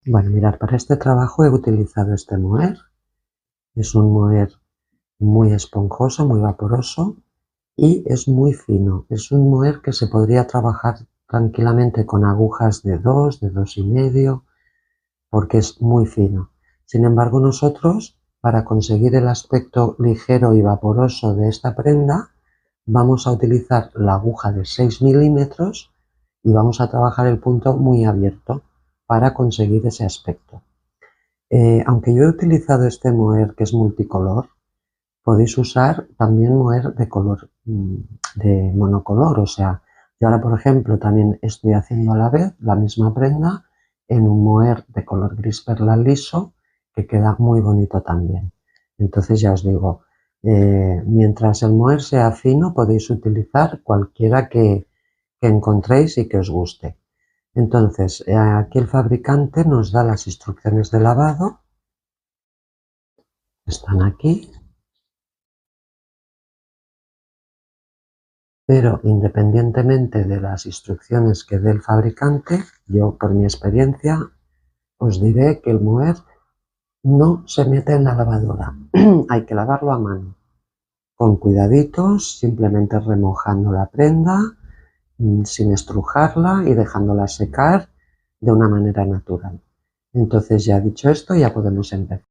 Bueno, mirad, para este trabajo he utilizado este moher. Es un moher muy esponjoso, muy vaporoso y es muy fino. Es un moher que se podría trabajar tranquilamente con agujas de 2,5, porque es muy fino. Sin embargo, nosotros, para conseguir el aspecto ligero y vaporoso de esta prenda, vamos a utilizar la aguja de 6 milímetros y vamos a trabajar el punto muy abierto para conseguir ese aspecto. Aunque yo he utilizado este moher que es multicolor, podéis usar también moher de color, de monocolor. O sea, yo ahora, por ejemplo, también estoy haciendo a la vez la misma prenda en un moher de color gris perla liso, que queda muy bonito también. Entonces ya os digo, mientras el moher sea fino, podéis utilizar cualquiera que encontréis y que os guste. Entonces, aquí el fabricante nos da las instrucciones de lavado. Están aquí. Pero independientemente de las instrucciones que dé el fabricante, yo por mi experiencia os diré que el moher no se mete en la lavadora. Hay que lavarlo a mano, con cuidaditos, simplemente remojando la prenda, sin estrujarla y dejándola secar de una manera natural. Entonces, ya dicho esto, ya podemos empezar.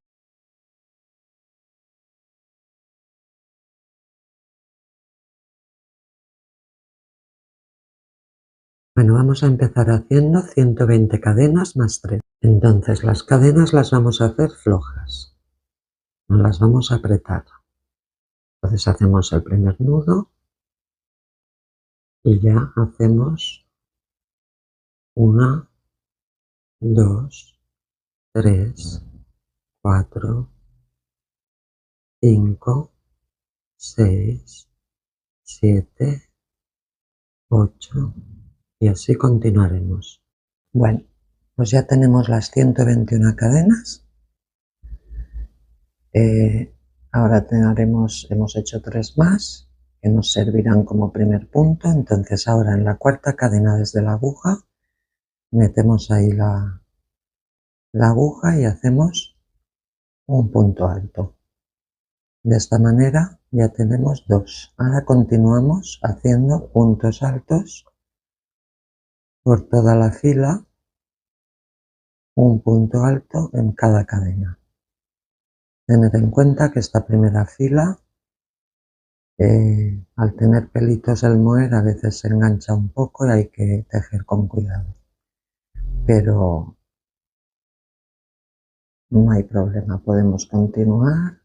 Bueno, vamos a empezar haciendo 120 cadenas más 3. Entonces, las cadenas las vamos a hacer flojas, no las vamos a apretar. Entonces hacemos el primer nudo y ya hacemos 1, 2, 3, 4, 5, 6, 7, 8 y así continuaremos. Bueno, pues ya tenemos las 121 cadenas. Ahora hemos hecho 3 más que nos servirán como primer punto. Entonces ahora en la cuarta cadena desde la aguja metemos ahí la aguja y hacemos un punto alto. De esta manera ya tenemos 2. Ahora continuamos haciendo puntos altos por toda la fila, un punto alto en cada cadena. Tened en cuenta que esta primera fila, al tener pelitos el moher, a veces se engancha un poco y hay que tejer con cuidado. Pero no hay problema, podemos continuar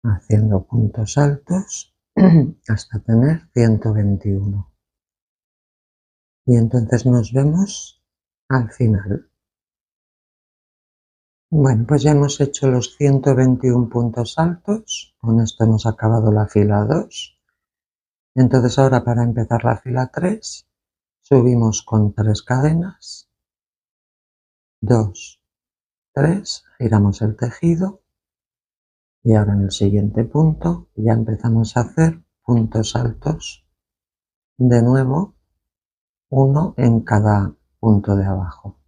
haciendo puntos altos hasta tener 121. Y entonces nos vemos al final. Bueno, pues ya hemos hecho los 121 puntos altos. Con esto hemos acabado la fila 2. Entonces ahora, para empezar la fila 3, subimos con 3 cadenas, 2, 3, giramos el tejido y ahora en el siguiente punto ya empezamos a hacer puntos altos, de nuevo 1 en cada punto de abajo.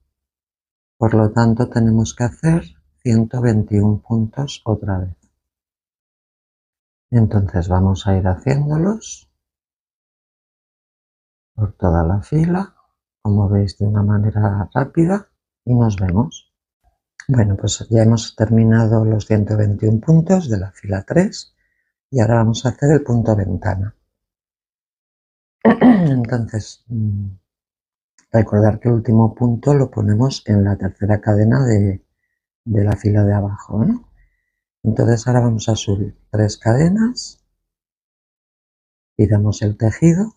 Por lo tanto, tenemos que hacer 121 puntos otra vez. Entonces vamos a ir haciéndolos por toda la fila, como veis, de una manera rápida, y nos vemos. Bueno, pues ya hemos terminado los 121 puntos de la fila 3 y ahora vamos a hacer el punto ventana. Entonces, recordar que el último punto lo ponemos en la tercera cadena de la fila de abajo, ¿no? Entonces ahora vamos a subir 3 cadenas, giramos el tejido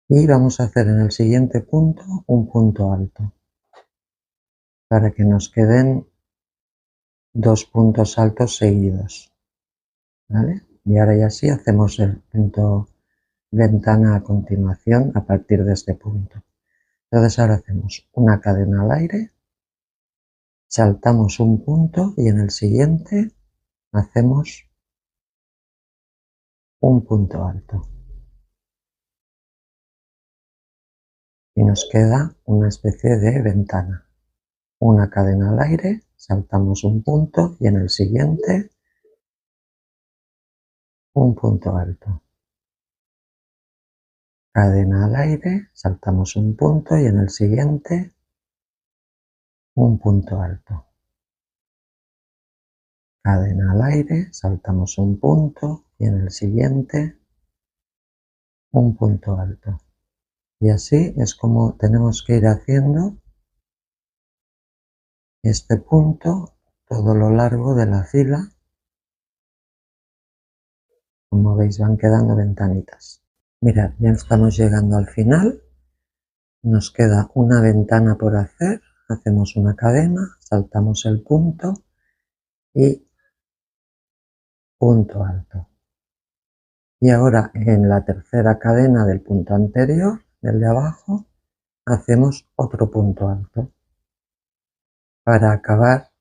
y vamos a hacer en el siguiente punto un punto alto para que nos queden 2 puntos altos seguidos, ¿vale? Y ahora ya sí hacemos el punto ventana a continuación a partir de este punto. Entonces ahora hacemos una cadena al aire, saltamos un punto y en el siguiente hacemos un punto alto. y nos queda una especie de ventana. Una cadena al aire, saltamos un punto y en el siguiente un punto alto. Cadena al aire, saltamos un punto y en el siguiente un punto alto. Cadena al aire, saltamos un punto y en el siguiente un punto alto. Y así es como tenemos que ir haciendo este punto todo lo largo de la fila. Como veis van quedando ventanitas. Mirad, ya estamos llegando al final. Nos queda una ventana por hacer. Hacemos una cadena, saltamos el punto y punto alto. Y ahora en la tercera cadena del punto anterior, del de abajo, hacemos otro punto alto para acabar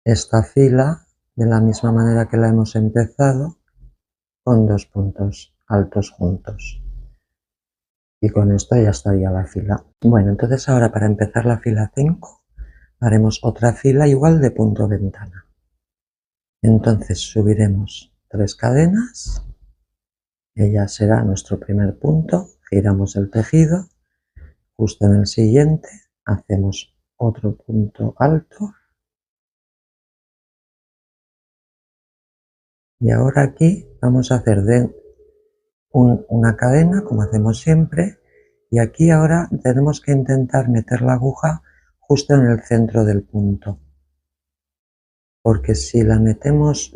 esta fila de la misma manera que la hemos empezado, con dos puntos altos juntos. Y con esto ya estaría la fila. Bueno, entonces ahora para empezar la fila 5 haremos otra fila igual de punto ventana. Entonces subiremos 3 cadenas, ella será nuestro primer punto, giramos el tejido, justo en el siguiente hacemos otro punto alto y ahora aquí vamos a hacer una cadena como hacemos siempre y aquí ahora tenemos que intentar meter la aguja justo en el centro del punto, porque si la metemos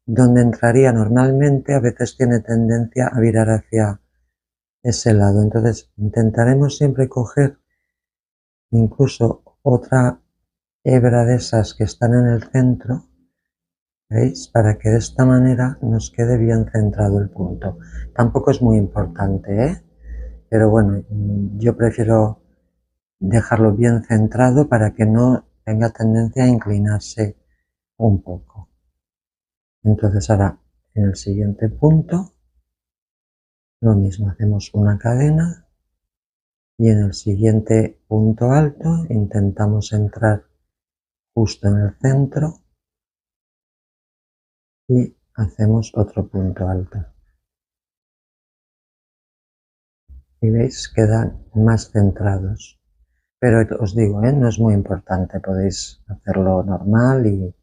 donde entraría normalmente, a veces tiene tendencia a virar hacia ese lado. Entonces intentaremos siempre coger incluso otra hebra de esas que están en el centro, ¿veis? Para que de esta manera nos quede bien centrado el punto. Tampoco es muy importante, ¿eh? Pero bueno, yo prefiero dejarlo bien centrado para que no tenga tendencia a inclinarse un poco. Entonces ahora en el siguiente punto lo mismo, hacemos una cadena y en el siguiente punto alto intentamos entrar justo en el centro y hacemos otro punto alto. Y veis, quedan más centrados. Pero os digo, no es muy importante, podéis hacerlo normal y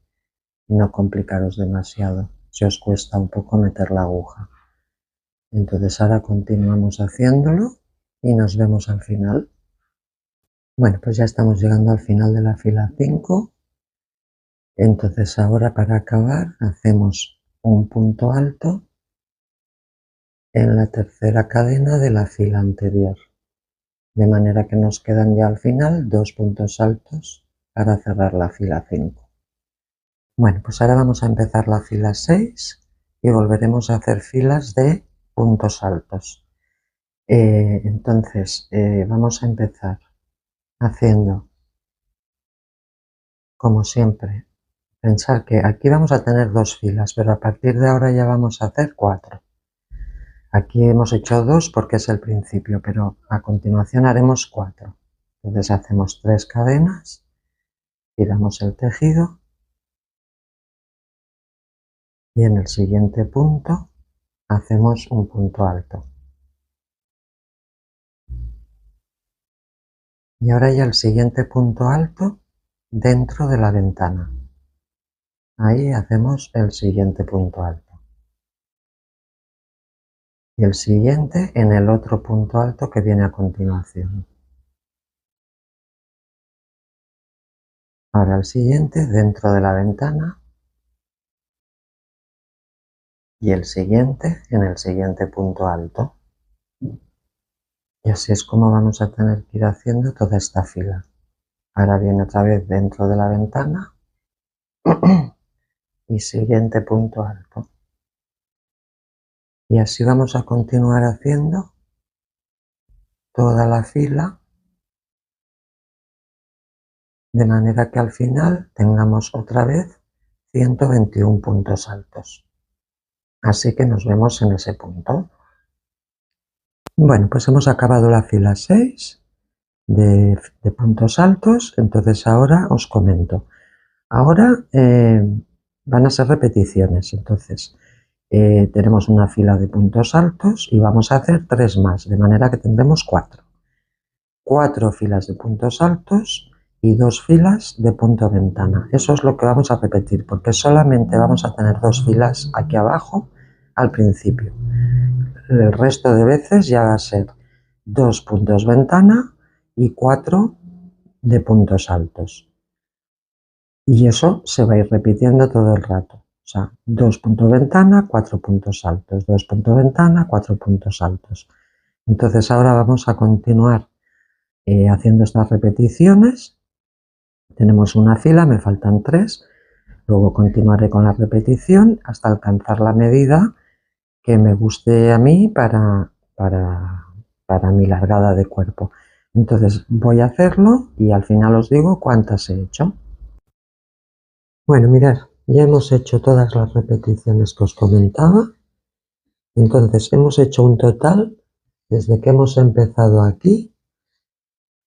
no complicaros demasiado si os cuesta un poco meter la aguja. Entonces ahora continuamos haciéndolo y nos vemos al final. Bueno, pues ya estamos llegando al final de la fila 5. Entonces ahora para acabar hacemos un punto alto en la tercera cadena de la fila anterior, de manera que nos quedan ya al final 2 puntos altos para cerrar la fila 5. Bueno, pues ahora vamos a empezar la fila 6 y volveremos a hacer filas de puntos altos. Entonces vamos a empezar haciendo, como siempre, pensar que aquí vamos a tener 2 filas, pero a partir de ahora ya vamos a hacer 4. Aquí hemos hecho 2 porque es el principio, pero a continuación haremos 4. Entonces hacemos 3 cadenas, giramos el tejido y en el siguiente punto hacemos un punto alto. Y ahora ya el siguiente punto alto dentro de la ventana. Ahí hacemos el siguiente punto alto. Y el siguiente en el otro punto alto que viene a continuación. Ahora el siguiente dentro de la ventana y el siguiente en el siguiente punto alto. Y así es como vamos a tener que ir haciendo toda esta fila. Ahora viene otra vez dentro de la ventana y siguiente punto alto. Y así vamos a continuar haciendo toda la fila, de manera que al final tengamos otra vez 121 puntos altos. Así que nos vemos en ese punto. Bueno, pues hemos acabado la fila 6 de puntos altos, entonces ahora os comento. Ahora van a ser repeticiones, entonces tenemos una fila de puntos altos y vamos a hacer 3 más, de manera que tendremos 4. 4 filas de puntos altos y 2 filas de punto ventana. Eso es lo que vamos a repetir, porque solamente vamos a tener 2 filas aquí abajo al principio. El resto de veces ya va a ser 2 puntos ventana y 4 de puntos altos. Y eso se va a ir repitiendo todo el rato. O sea, 2 puntos ventana, 4 puntos altos, 2 puntos ventana, 4 puntos altos. Entonces ahora vamos a continuar haciendo estas repeticiones. Tenemos una fila, me faltan 3. Luego continuaré con la repetición hasta alcanzar la medida que me guste a mí para mi largada de cuerpo. Entonces voy a hacerlo y al final os digo cuántas he hecho. Bueno, mirad, ya hemos hecho todas las repeticiones que os comentaba. Entonces hemos hecho un total, desde que hemos empezado aquí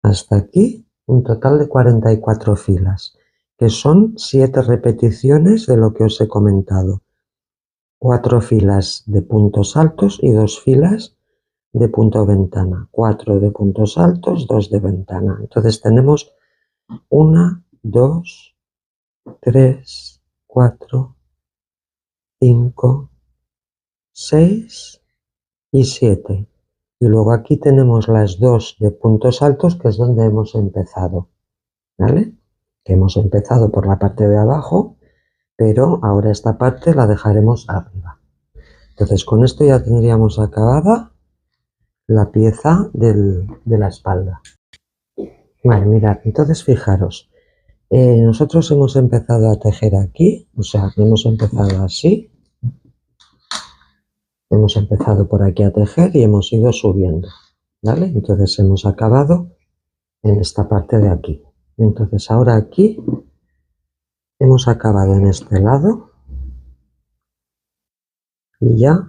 hasta aquí, un total de 44 filas, que son 7 repeticiones de lo que os he comentado. 4 filas de puntos altos y 2 filas de punto ventana. 4 de puntos altos, 2 de ventana. Entonces tenemos 1, 2, 3, 4, 5, 6 y 7. Y luego aquí tenemos las 2 de puntos altos, que es donde hemos empezado, ¿vale? Que hemos empezado por la parte de abajo, pero ahora esta parte la dejaremos arriba. Entonces con esto ya tendríamos acabada la pieza de la espalda. Vale, mirad, entonces fijaros, nosotros hemos empezado a tejer aquí, o sea, hemos empezado así, hemos empezado por aquí a tejer y hemos ido subiendo, ¿vale? Entonces hemos acabado en esta parte de aquí. Entonces ahora aquí hemos acabado en este lado y ya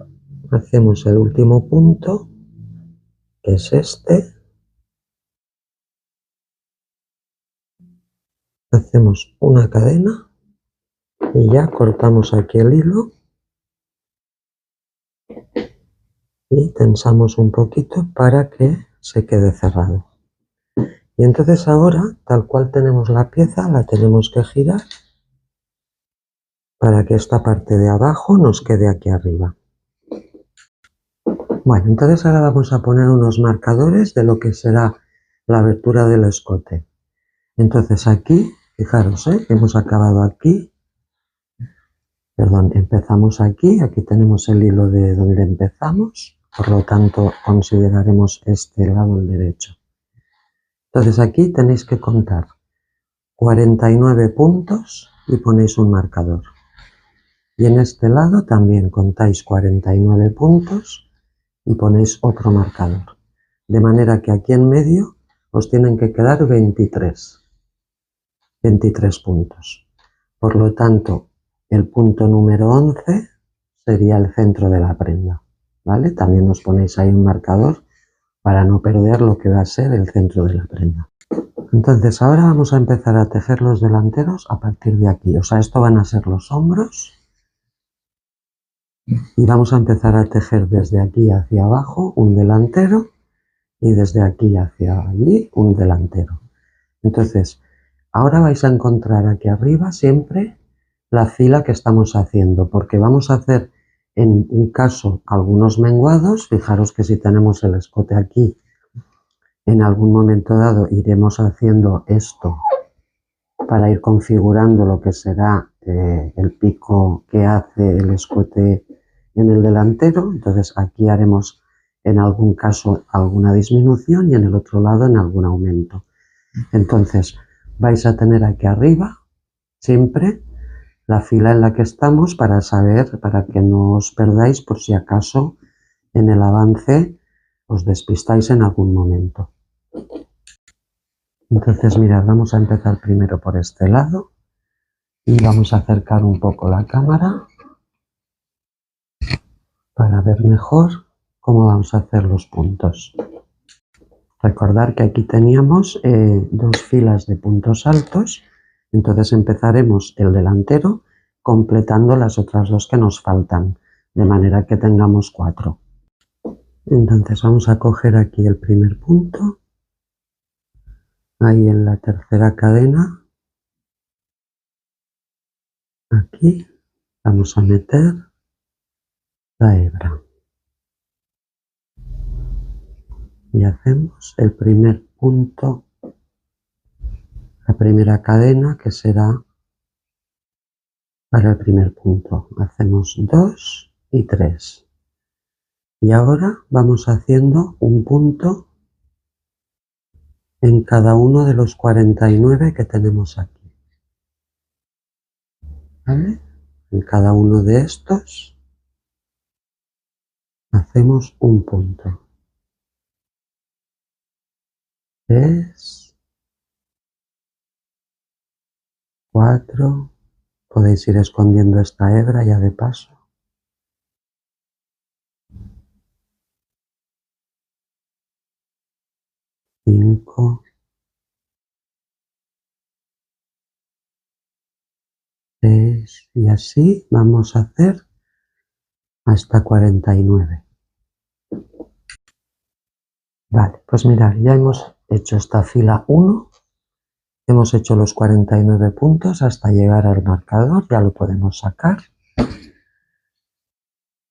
hacemos el último punto, que es este. Hacemos una cadena y ya cortamos aquí el hilo y tensamos un poquito para que se quede cerrado. Y entonces ahora, tal cual tenemos la pieza, la tenemos que girar para que esta parte de abajo nos quede aquí arriba. Bueno, entonces ahora vamos a poner unos marcadores de lo que será la abertura del escote. Entonces aquí, fijaros, hemos acabado aquí, perdón, empezamos aquí, aquí tenemos el hilo de donde empezamos, por lo tanto consideraremos este lado el derecho. Entonces aquí tenéis que contar 49 puntos y ponéis un marcador. Y en este lado también contáis 49 puntos y ponéis otro marcador. De manera que aquí en medio os tienen que quedar 23 puntos. Por lo tanto, el punto número 11 sería el centro de la prenda, ¿vale? También os ponéis ahí un marcador para no perder lo que va a ser el centro de la prenda. Entonces ahora vamos a empezar a tejer los delanteros a partir de aquí. O sea, esto van a ser los hombros. Y vamos a empezar a tejer desde aquí hacia abajo un delantero y desde aquí hacia allí un delantero. Entonces, ahora vais a encontrar aquí arriba siempre la fila que estamos haciendo, porque vamos a hacer en un caso algunos menguados. Fijaros que si tenemos el escote aquí, en algún momento dado iremos haciendo esto para ir configurando lo que será el pico que hace el escote en el delantero. Entonces aquí haremos en algún caso alguna disminución y en el otro lado en algún aumento. Entonces vais a tener aquí arriba siempre la fila en la que estamos para saber, para que no os perdáis por si acaso en el avance os despistáis en algún momento. Entonces mirad, vamos a empezar primero por este lado y vamos a acercar un poco la cámara para ver mejor. cómo vamos a hacer los puntos. Recordar que aquí teníamos dos filas de puntos altos, entonces empezaremos el delantero completando las otras dos que nos faltan, de manera que tengamos 4. Entonces vamos a coger aquí el primer punto, ahí en la tercera cadena, aquí vamos a meter la hebra y hacemos el primer punto, la primera cadena que será para el primer punto. Hacemos 2 y 3. Y ahora vamos haciendo un punto en cada uno de los 49 que tenemos aquí. ¿Vale? En cada uno de estos hacemos un punto. 3, 4, podéis ir escondiendo esta hebra ya de paso. 5, 6 y así vamos a hacer hasta 49. Vale, pues mirad, ya hemos hecho esta fila 1, hemos hecho los 49 puntos hasta llegar al marcador, ya lo podemos sacar.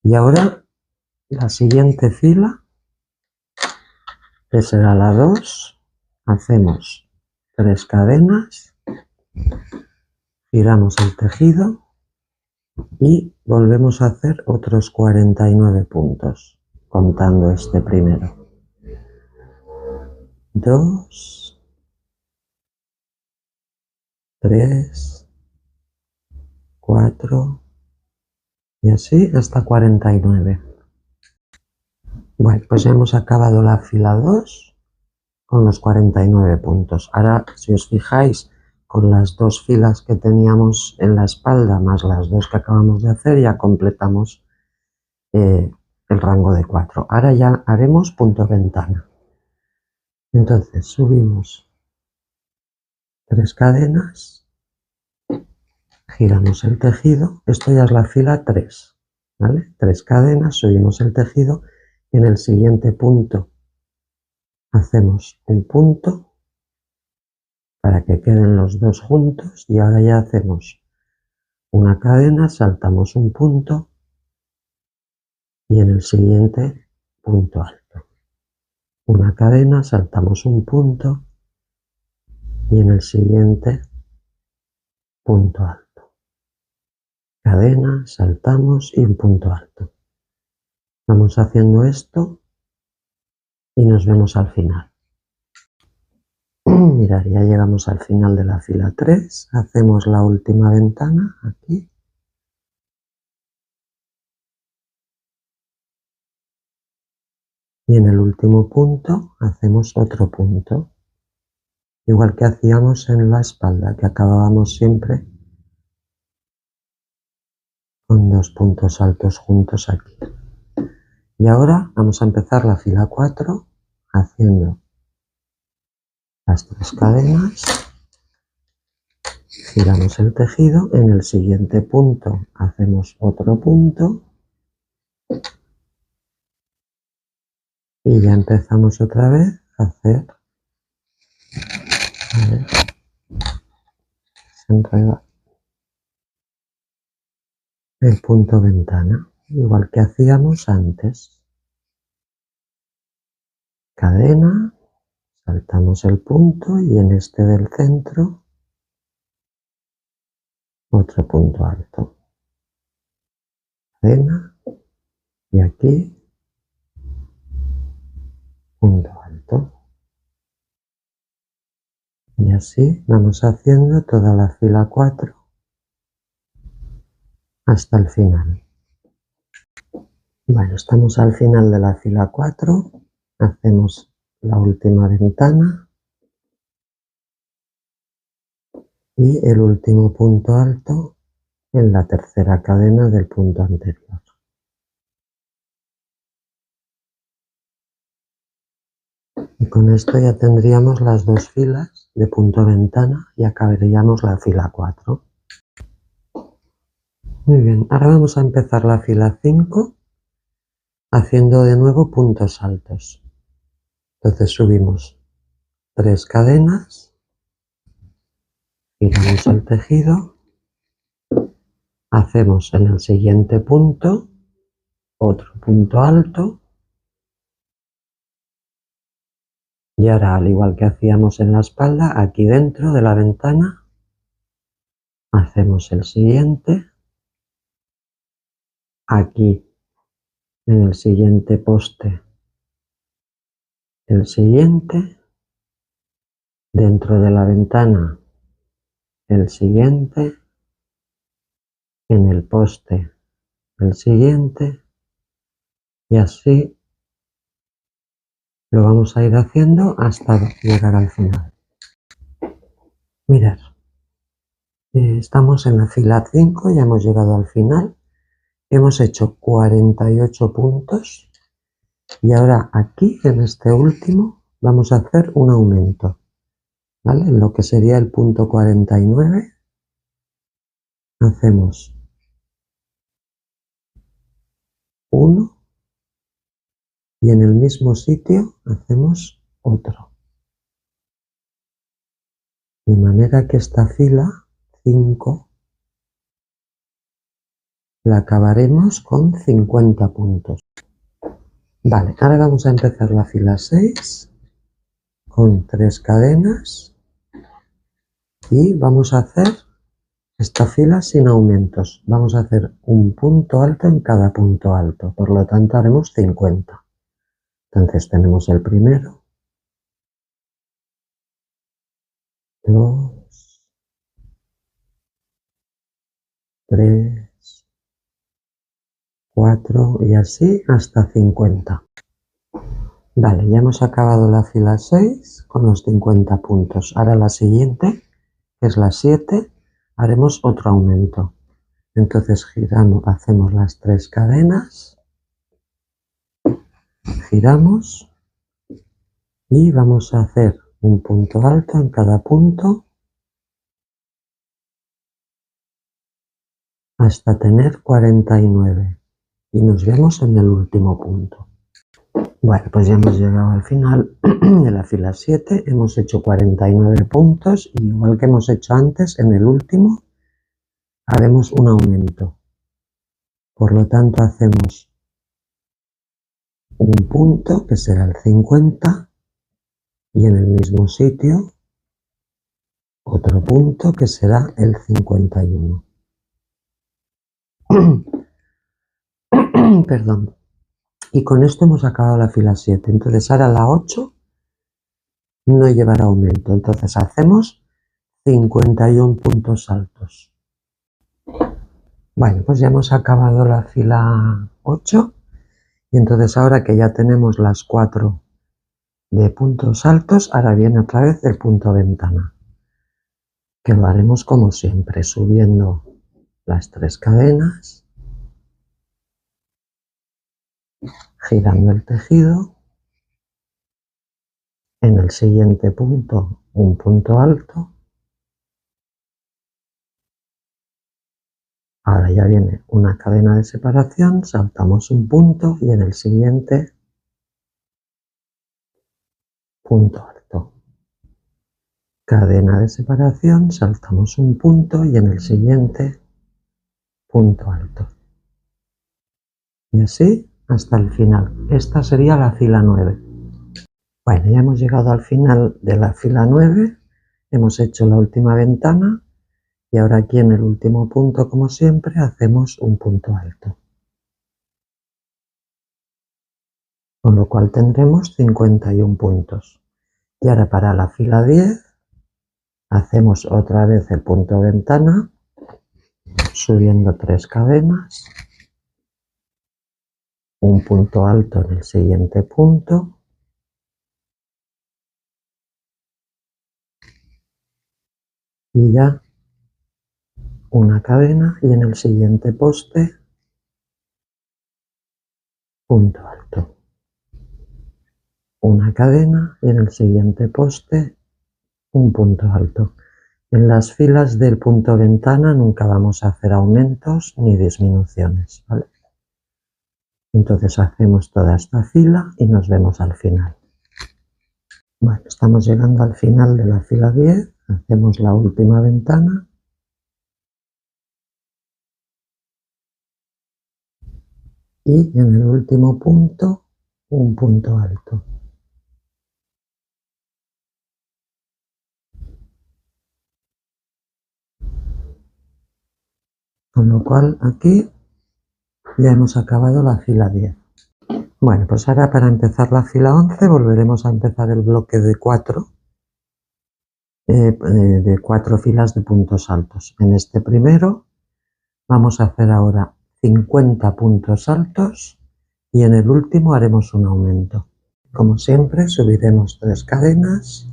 Y ahora la siguiente fila, que será la 2, hacemos 3 cadenas, giramos el tejido y volvemos a hacer otros 49 puntos, contando este primero. 2, 3, 4 y así hasta 49. Bueno, pues ya hemos acabado la fila 2 con los 49 puntos. Ahora, si os fijáis, con las dos filas que teníamos en la espalda más las dos que acabamos de hacer, ya completamos el rango de 4. Ahora ya haremos punto ventana. Entonces subimos 3 cadenas, giramos el tejido, esto ya es la fila 3, ¿vale? 3 cadenas, subimos el tejido, en el siguiente punto hacemos un punto para que queden los dos juntos y ahora ya hacemos una cadena, saltamos un punto y en el siguiente punto alto. Una cadena, saltamos un punto y en el siguiente punto alto. Cadena, saltamos y un punto alto. Vamos haciendo esto y nos vemos al final. Mirad, ya llegamos al final de la fila 3, hacemos la última ventana aquí. Y en el último punto hacemos otro punto, igual que hacíamos en la espalda, que acabábamos siempre con 2 puntos altos juntos aquí. Y ahora vamos a empezar la fila 4 haciendo las 3 cadenas, giramos el tejido, en el siguiente punto hacemos otro punto y ya empezamos otra vez a hacer, a ver, se enreda el punto ventana, igual que hacíamos antes. Cadena, saltamos el punto y en este del centro otro punto alto. Cadena y aquí punto alto. Y así vamos haciendo toda la fila 4 hasta el final. Bueno, estamos al final de la fila 4, hacemos la última ventana y el último punto alto en la tercera cadena del punto anterior. Y con esto ya tendríamos las dos filas de punto ventana y acabaríamos la fila 4. Muy bien, ahora vamos a empezar la fila 5 haciendo de nuevo puntos altos. Entonces subimos 3 cadenas, giramos el tejido, hacemos en el siguiente punto otro punto alto y ahora, al igual que hacíamos en la espalda, aquí dentro de la ventana hacemos el siguiente, aquí en el siguiente poste el siguiente, dentro de la ventana el siguiente, en el poste el siguiente, y así lo vamos a ir haciendo hasta llegar al final. Mirad, estamos en la fila 5, ya hemos llegado al final, hemos hecho 48 puntos y ahora aquí en este último vamos a hacer un aumento, ¿vale? En lo que sería el punto 49 hacemos 1 y en el mismo sitio hacemos otro. De manera que esta fila 5 la acabaremos con 50 puntos. Vale, ahora vamos a empezar la fila 6 con 3 cadenas y vamos a hacer esta fila sin aumentos. Vamos a hacer un punto alto en cada punto alto, por lo tanto haremos 50. Entonces tenemos el primero, 2, 3, 4 y así hasta 50. Vale, ya hemos acabado la fila 6 con los 50 puntos. Ahora la siguiente, que es la 7, haremos otro aumento. Entonces giramos, hacemos las 3 cadenas, giramos y vamos a hacer un punto alto en cada punto hasta tener 49 y nos vemos en el último punto. Bueno, pues ya hemos llegado al final de la fila 7, hemos hecho 49 puntos y igual que hemos hecho antes, en el último haremos un aumento. Por lo tanto hacemos un punto que será el 50 y en el mismo sitio otro punto que será el 51. Perdón. Y con esto hemos acabado la fila 7. Entonces ahora la 8 no llevará aumento. Entonces hacemos 51 puntos altos. Bueno, pues ya hemos acabado la fila 8. Y entonces ahora que ya tenemos las 4 de puntos altos, ahora viene otra vez el punto ventana. Que lo haremos como siempre, subiendo las 3 cadenas, girando el tejido, en el siguiente punto un punto alto, ahora ya viene una cadena de separación, saltamos un punto y en el siguiente punto alto, cadena de separación, saltamos un punto y en el siguiente punto alto. Y así hasta el final. Esta sería la fila 9. Bueno, ya hemos llegado al final de la fila 9, hemos hecho la última ventana y ahora aquí en el último punto, como siempre, hacemos un punto alto. Con lo cual tendremos 51 puntos. Y ahora para la fila 10 hacemos otra vez el punto ventana, subiendo 3 cadenas, un punto alto en el siguiente punto, y ya una cadena y en el siguiente poste punto alto, una cadena y en el siguiente poste un punto alto. En las filas del punto ventana nunca vamos a hacer aumentos ni disminuciones, ¿vale? Entonces hacemos toda esta fila y nos vemos al final. Bueno, estamos llegando al final de la fila 10, hacemos la última ventana y en el último punto un punto alto. Con lo cual aquí ya hemos acabado la fila 10. Bueno, pues ahora para empezar la fila 11 volveremos a empezar el bloque de 4 filas de puntos altos. En este primero vamos a hacer ahora 50 puntos altos y en el último haremos un aumento. Como siempre subiremos 3 cadenas,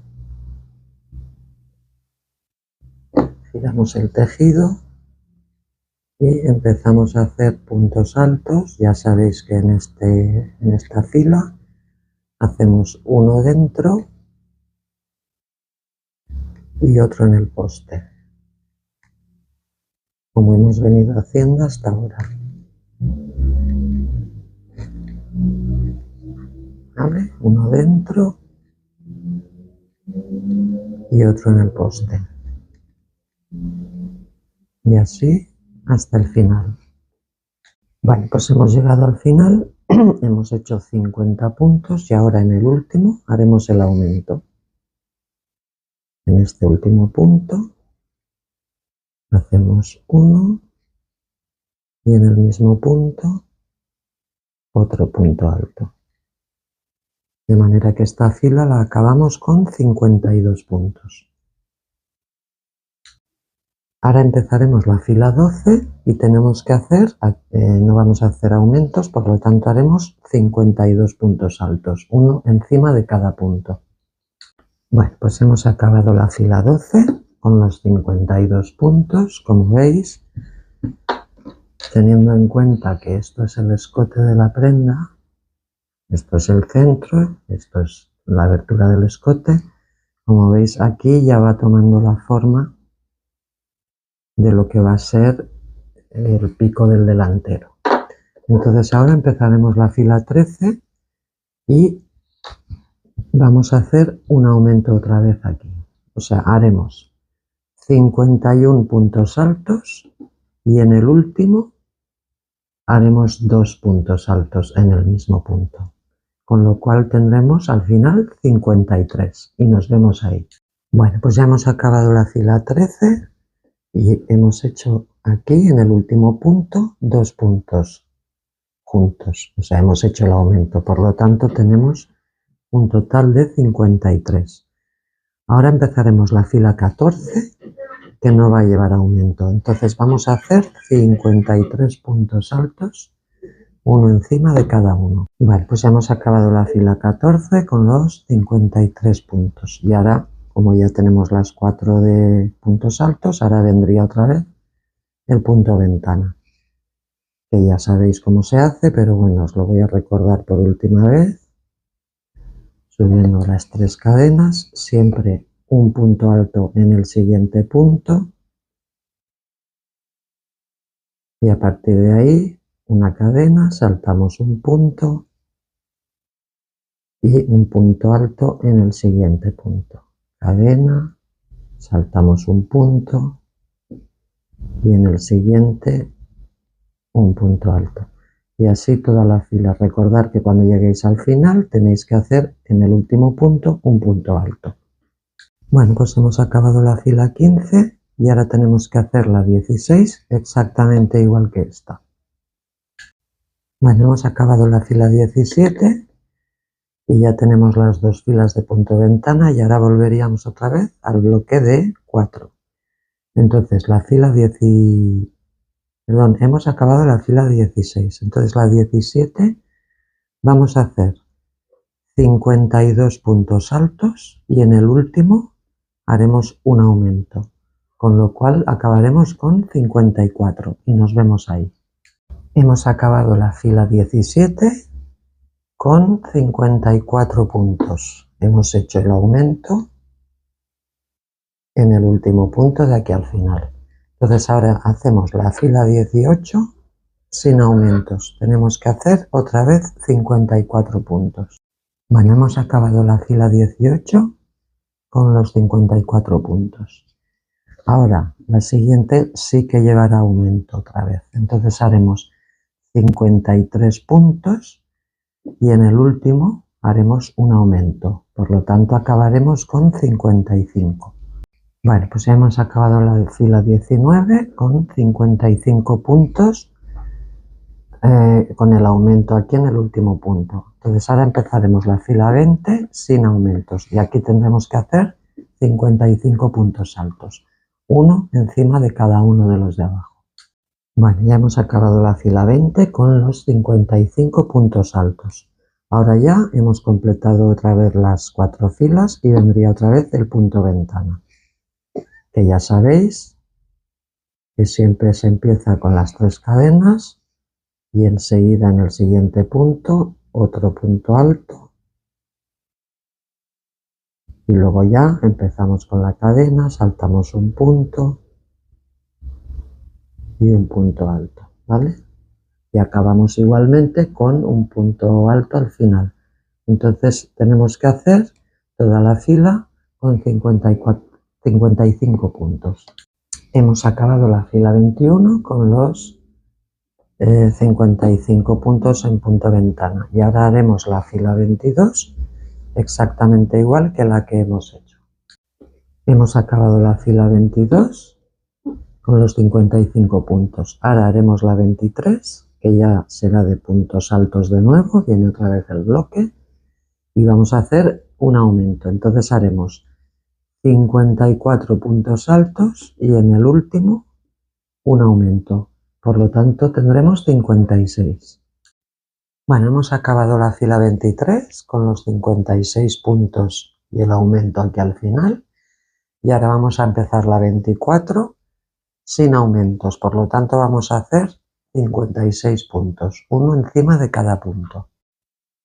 giramos el tejido y empezamos a hacer puntos altos. Ya sabéis que en esta fila hacemos uno dentro y otro en el poste, como hemos venido haciendo hasta ahora. ¿Vale? Uno dentro y otro en el poste. Y así hasta el final. Vale, pues hemos llegado al final, hemos hecho 50 puntos y ahora en el último haremos el aumento. En este último punto hacemos uno y en el mismo punto otro punto alto. De manera que esta fila la acabamos con 52 puntos. Ahora empezaremos la fila 12 y tenemos que hacer, no vamos a hacer aumentos, por lo tanto haremos 52 puntos altos, uno encima de cada punto. Bueno, pues hemos acabado la fila 12 con los 52 puntos, como veis, teniendo en cuenta que esto es el escote de la prenda, esto es el centro, esto es la abertura del escote. Como veis aquí ya va tomando la forma de lo que va a ser el pico del delantero. Entonces ahora empezaremos la fila 13 y vamos a hacer un aumento otra vez aquí. O sea, haremos 51 puntos altos y en el último haremos 2 puntos altos en el mismo punto. Con lo cual tendremos al final 53 y nos vemos ahí. Bueno, pues ya hemos acabado la fila 13 y hemos hecho aquí en el último punto 2 puntos juntos. O sea, hemos hecho el aumento. Por lo tanto, tenemos un total de 53. Ahora empezaremos la fila 14, que no va a llevar aumento. Entonces vamos a hacer 53 puntos altos, uno encima de cada uno. Vale, pues ya hemos acabado la fila 14 con los 53 puntos. Y ahora, como ya tenemos las 4 de puntos altos, ahora vendría otra vez el punto ventana, que ya sabéis cómo se hace, pero bueno, os lo voy a recordar por última vez. Subiendo las 3 cadenas, siempre un punto alto en el siguiente punto y a partir de ahí una cadena, saltamos un punto y un punto alto en el siguiente punto. Cadena, saltamos un punto y en el siguiente un punto alto. Y así toda la fila. Recordad que cuando lleguéis al final tenéis que hacer en el último punto un punto alto. Bueno, pues hemos acabado la fila 15 y ahora tenemos que hacer la 16 exactamente igual que esta. Bueno, hemos acabado la fila 17 y ya tenemos las 2 filas de punto ventana y ahora volveríamos otra vez al bloque de 4. Entonces la fila hemos acabado la fila 16. Entonces la 17 vamos a hacer 52 puntos altos y en el último haremos un aumento, con lo cual acabaremos con 54 y nos vemos ahí. Hemos acabado la fila 17 con 54 puntos. Hemos hecho el aumento en el último punto de aquí al final. Entonces ahora hacemos la fila 18 sin aumentos. Tenemos que hacer otra vez 54 puntos. Bueno, hemos acabado la fila 18 con los 54 puntos. Ahora, la siguiente sí que llevará aumento otra vez. Entonces haremos 53 puntos y en el último haremos un aumento. Por lo tanto, acabaremos con 55. Vale, pues ya hemos acabado la fila 19 con 55 puntos con el aumento aquí en el último punto. Entonces ahora empezaremos la fila 20 sin aumentos y aquí tendremos que hacer 55 puntos altos, uno encima de cada uno de los de abajo. Bueno, ya hemos acabado la fila 20 con los 55 puntos altos. Ahora ya hemos completado otra vez las 4 filas y vendría otra vez el punto ventana, que ya sabéis que siempre se empieza con las 3 cadenas y enseguida en el siguiente punto otro punto alto y luego ya empezamos con la cadena, saltamos un punto y un punto alto, ¿vale? Y acabamos igualmente con un punto alto al final. Entonces tenemos que hacer toda la fila con 55 puntos. Hemos acabado la fila 21 con los 55 puntos en punto ventana y ahora haremos la fila 22 exactamente igual que la que hemos hecho. Hemos acabado la fila 22 con los 55 puntos. Ahora haremos la 23, que ya será de puntos altos de nuevo, viene otra vez el bloque y vamos a hacer un aumento. Entonces haremos 54 puntos altos y en el último un aumento. Por lo tanto tendremos 56. Bueno, hemos acabado la fila 23 con los 56 puntos y el aumento aquí al final. Y ahora vamos a empezar la 24 sin aumentos. Por lo tanto vamos a hacer 56 puntos, uno encima de cada punto.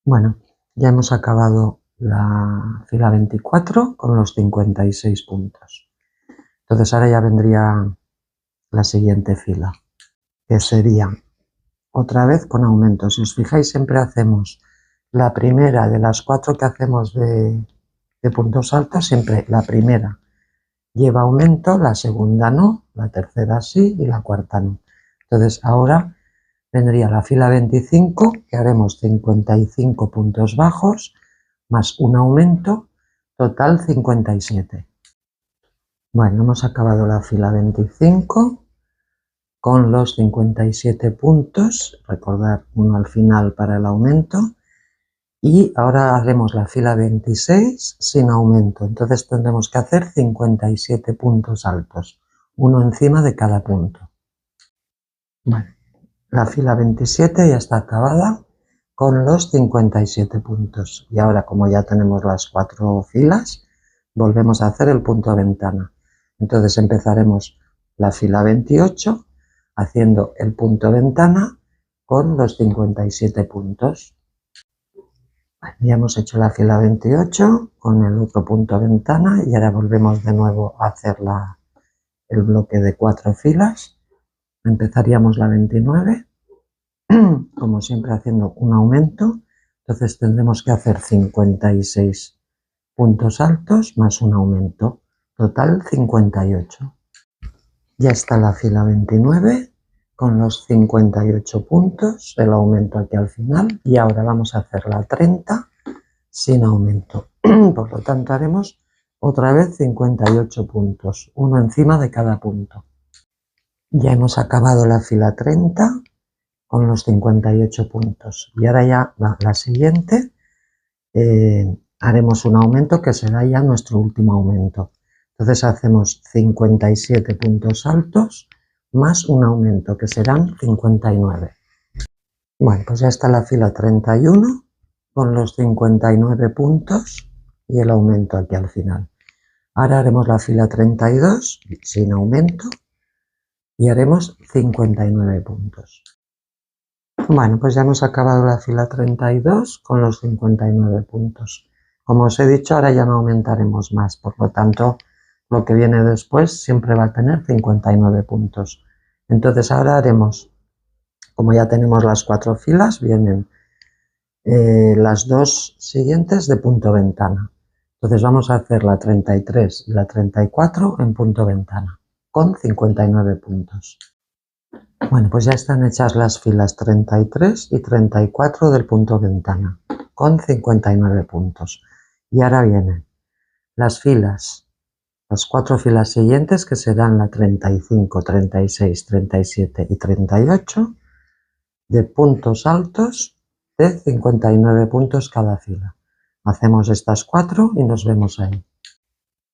Bueno, ya hemos acabado la fila 24 con los 56 puntos. Entonces ahora ya vendría la siguiente fila, que sería otra vez con aumentos. Si os fijáis, siempre hacemos la primera de las 4 que hacemos de puntos altos, siempre la primera lleva aumento, la segunda no, la tercera sí y la cuarta no. Entonces ahora vendría la fila 25, que haremos 55 puntos bajos más un aumento, total 57. Bueno, hemos acabado la fila 25 con los 57 puntos, recordar uno al final para el aumento, y ahora haremos la fila 26 sin aumento, entonces tendremos que hacer 57 puntos altos, uno encima de cada punto. Bueno, la fila 27 ya está acabada con los 57 puntos y ahora, como ya tenemos las 4 filas, volvemos a hacer el punto ventana. Entonces empezaremos la fila 28 haciendo el punto ventana con los 57 puntos. Ya hemos hecho la fila 28 con el otro punto ventana y ahora volvemos de nuevo a hacer el bloque de 4 filas. Empezaríamos la 29, como siempre haciendo un aumento, entonces tendremos que hacer 56 puntos altos más un aumento, total 58. Ya está la fila 29 con los 58 puntos, el aumento aquí al final, y ahora vamos a hacer la 30 sin aumento. Por lo tanto haremos otra vez 58 puntos, uno encima de cada punto. Ya hemos acabado la fila 30 con los 58 puntos y ahora ya la siguiente haremos un aumento que será ya nuestro último aumento. Entonces hacemos 57 puntos altos más un aumento que serán 59. Bueno, pues ya está la fila 31 con los 59 puntos y el aumento aquí al final. Ahora haremos la fila 32 sin aumento y haremos 59 puntos. Bueno, pues ya hemos acabado la fila 32 con los 59 puntos. Como os he dicho, ahora ya no aumentaremos más, por lo tanto, lo que viene después siempre va a tener 59 puntos. Entonces ahora haremos, como ya tenemos las 4 filas, vienen las 2 siguientes de punto ventana. Entonces vamos a hacer la 33 y la 34 en punto ventana, con 59 puntos. Bueno, pues ya están hechas las filas 33 y 34 del punto ventana, con 59 puntos. Y ahora vienen las filas, las 4 filas siguientes, que serán la 35, 36, 37 y 38, de puntos altos de 59 puntos cada fila. Hacemos estas 4 y nos vemos ahí.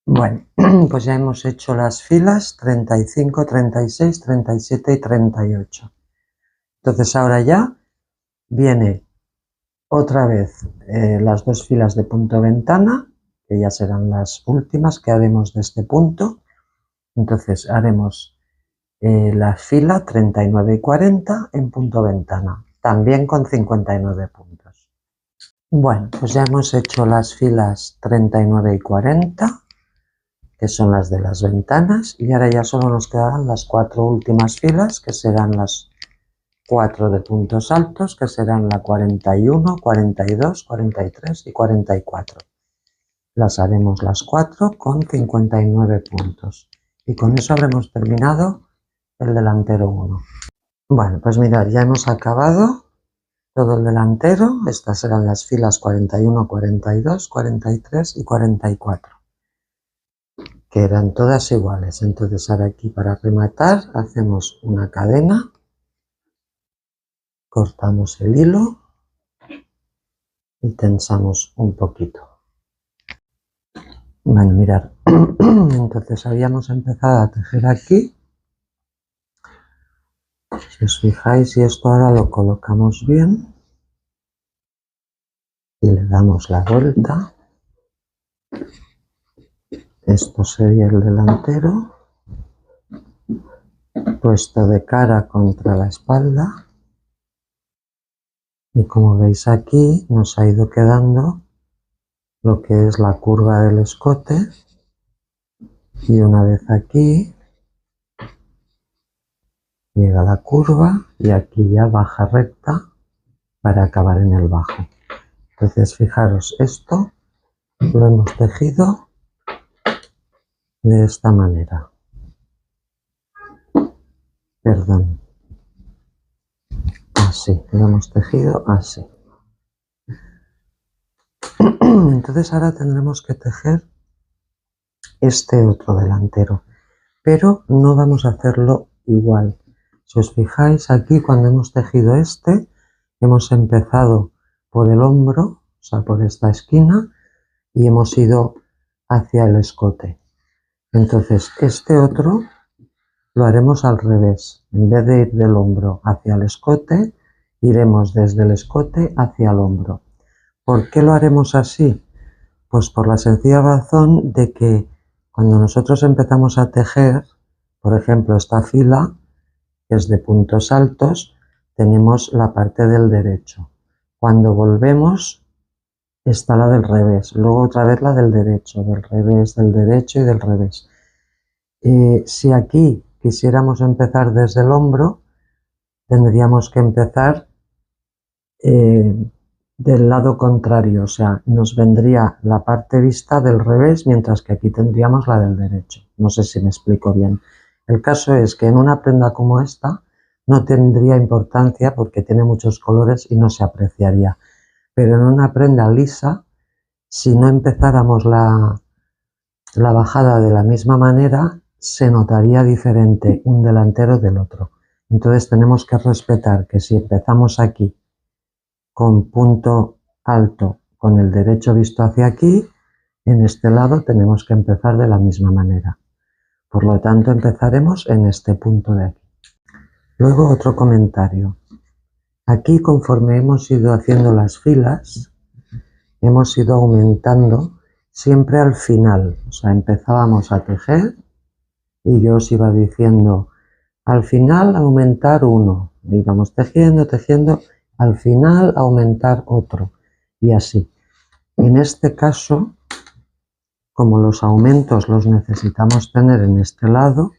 Bueno, pues ya hemos hecho las filas 35, 36, 37 y 38. Entonces ahora ya viene otra vez las 2 filas de punto ventana, que ya serán las últimas que haremos de este punto. Entonces haremos la fila 39 y 40 en punto ventana, también con 59 puntos. Bueno, pues ya hemos hecho las filas 39 y 40, que son las de las ventanas, y ahora ya solo nos quedarán las 4 últimas filas, que serán las 4 de puntos altos, que serán la 41, 42, 43 y 44. Las haremos las 4 con 59 puntos. Y con eso habremos terminado el delantero 1. Bueno, pues mirad, ya hemos acabado todo el delantero. Estas serán las filas 41, 42, 43 y 44, que eran todas iguales. Entonces ahora aquí, para rematar, hacemos una cadena, cortamos el hilo y tensamos un poquito. Bueno, mirad, entonces habíamos empezado a tejer aquí. Si os fijáis, y esto ahora lo colocamos bien y le damos la vuelta. Esto sería el delantero, puesto de cara contra la espalda. Y como veis aquí, nos ha ido quedando lo que es la curva del escote, y una vez aquí llega la curva y aquí ya baja recta para acabar en el bajo. Entonces fijaros, esto lo hemos tejido de esta manera, perdón, así, lo hemos tejido así. Entonces ahora tendremos que tejer este otro delantero, pero no vamos a hacerlo igual. Si os fijáis aquí, cuando hemos tejido este, hemos empezado por el hombro, o sea, por esta esquina, y hemos ido hacia el escote. Entonces este otro lo haremos al revés. En vez de ir del hombro hacia el escote, iremos desde el escote hacia el hombro. ¿Por qué lo haremos así? Pues por la sencilla razón de que cuando nosotros empezamos a tejer, por ejemplo, esta fila, que es de puntos altos, tenemos la parte del derecho. Cuando volvemos, está la del revés, luego otra vez la del derecho, del revés, del derecho y del revés. Si aquí quisiéramos empezar desde el hombro, tendríamos que empezar del lado contrario, o sea, nos vendría la parte vista del revés, mientras que aquí tendríamos la del derecho. No sé si me explico bien. El caso es que en una prenda como esta no tendría importancia porque tiene muchos colores y no se apreciaría. Pero en una prenda lisa, si no empezáramos la bajada de la misma manera, se notaría diferente un delantero del otro. Entonces tenemos que respetar que si empezamos aquí con punto alto con el derecho visto hacia aquí, en este lado tenemos que empezar de la misma manera. Por lo tanto, empezaremos en este punto de aquí. Luego otro comentario. Aquí, conforme hemos ido haciendo las filas, hemos ido aumentando siempre al final. O sea, empezábamos a tejer y yo os iba diciendo, al final aumentar 1, y vamos tejiendo, tejiendo, al final aumentar otro y así. En este caso, como los aumentos los necesitamos tener en este lado,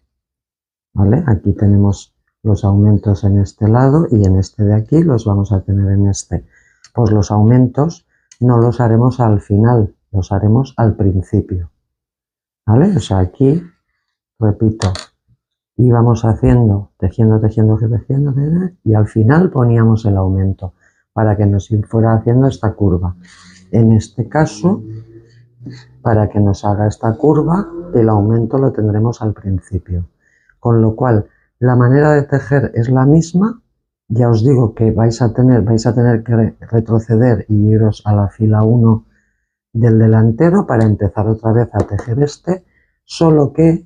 ¿vale? Aquí tenemos los aumentos en este lado y en este de aquí los vamos a tener en este. Pues los aumentos no los haremos al final, los haremos al principio, ¿vale? O sea, aquí, repito, íbamos haciendo, tejiendo, tejiendo, tejiendo, y al final poníamos el aumento para que nos fuera haciendo esta curva. En este caso, para que nos haga esta curva, el aumento lo tendremos al principio. Con lo cual, la manera de tejer es la misma. Ya os digo que vais a tener que retroceder y iros a la fila 1 del delantero para empezar otra vez a tejer este, solo que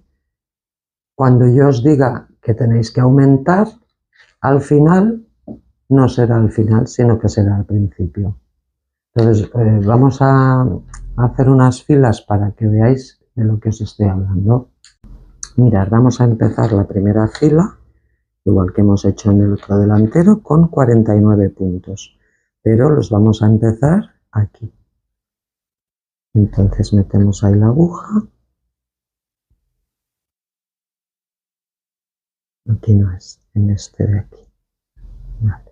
cuando yo os diga que tenéis que aumentar, al final no será al final, sino que será al principio. Entonces, vamos a hacer unas filas para que veáis de lo que os estoy hablando. Mirad, vamos a empezar la primera fila, igual que hemos hecho en el otro delantero, con 49 puntos, pero los vamos a empezar aquí. Entonces metemos ahí la aguja. Aquí no es, en este de aquí. Vale.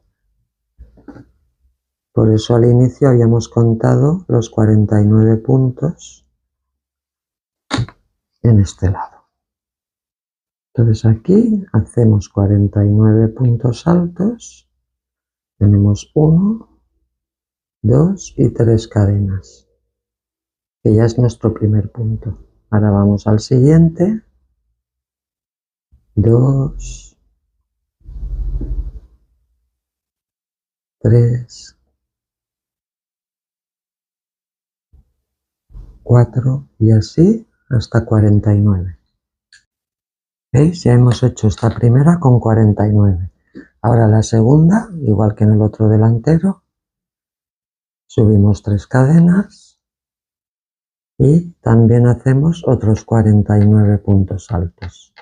Por eso al inicio habíamos contado los 49 puntos en este lado. Entonces aquí hacemos 49 puntos altos, tenemos 1, 2 y 3 cadenas, que ya es nuestro primer punto. Ahora vamos al siguiente, 2, 3, 4 y así hasta 49. ¿Veis? Ya hemos hecho esta primera con 49. Ahora la segunda, igual que en el otro delantero, subimos 3 cadenas y también hacemos otros 49 puntos altos.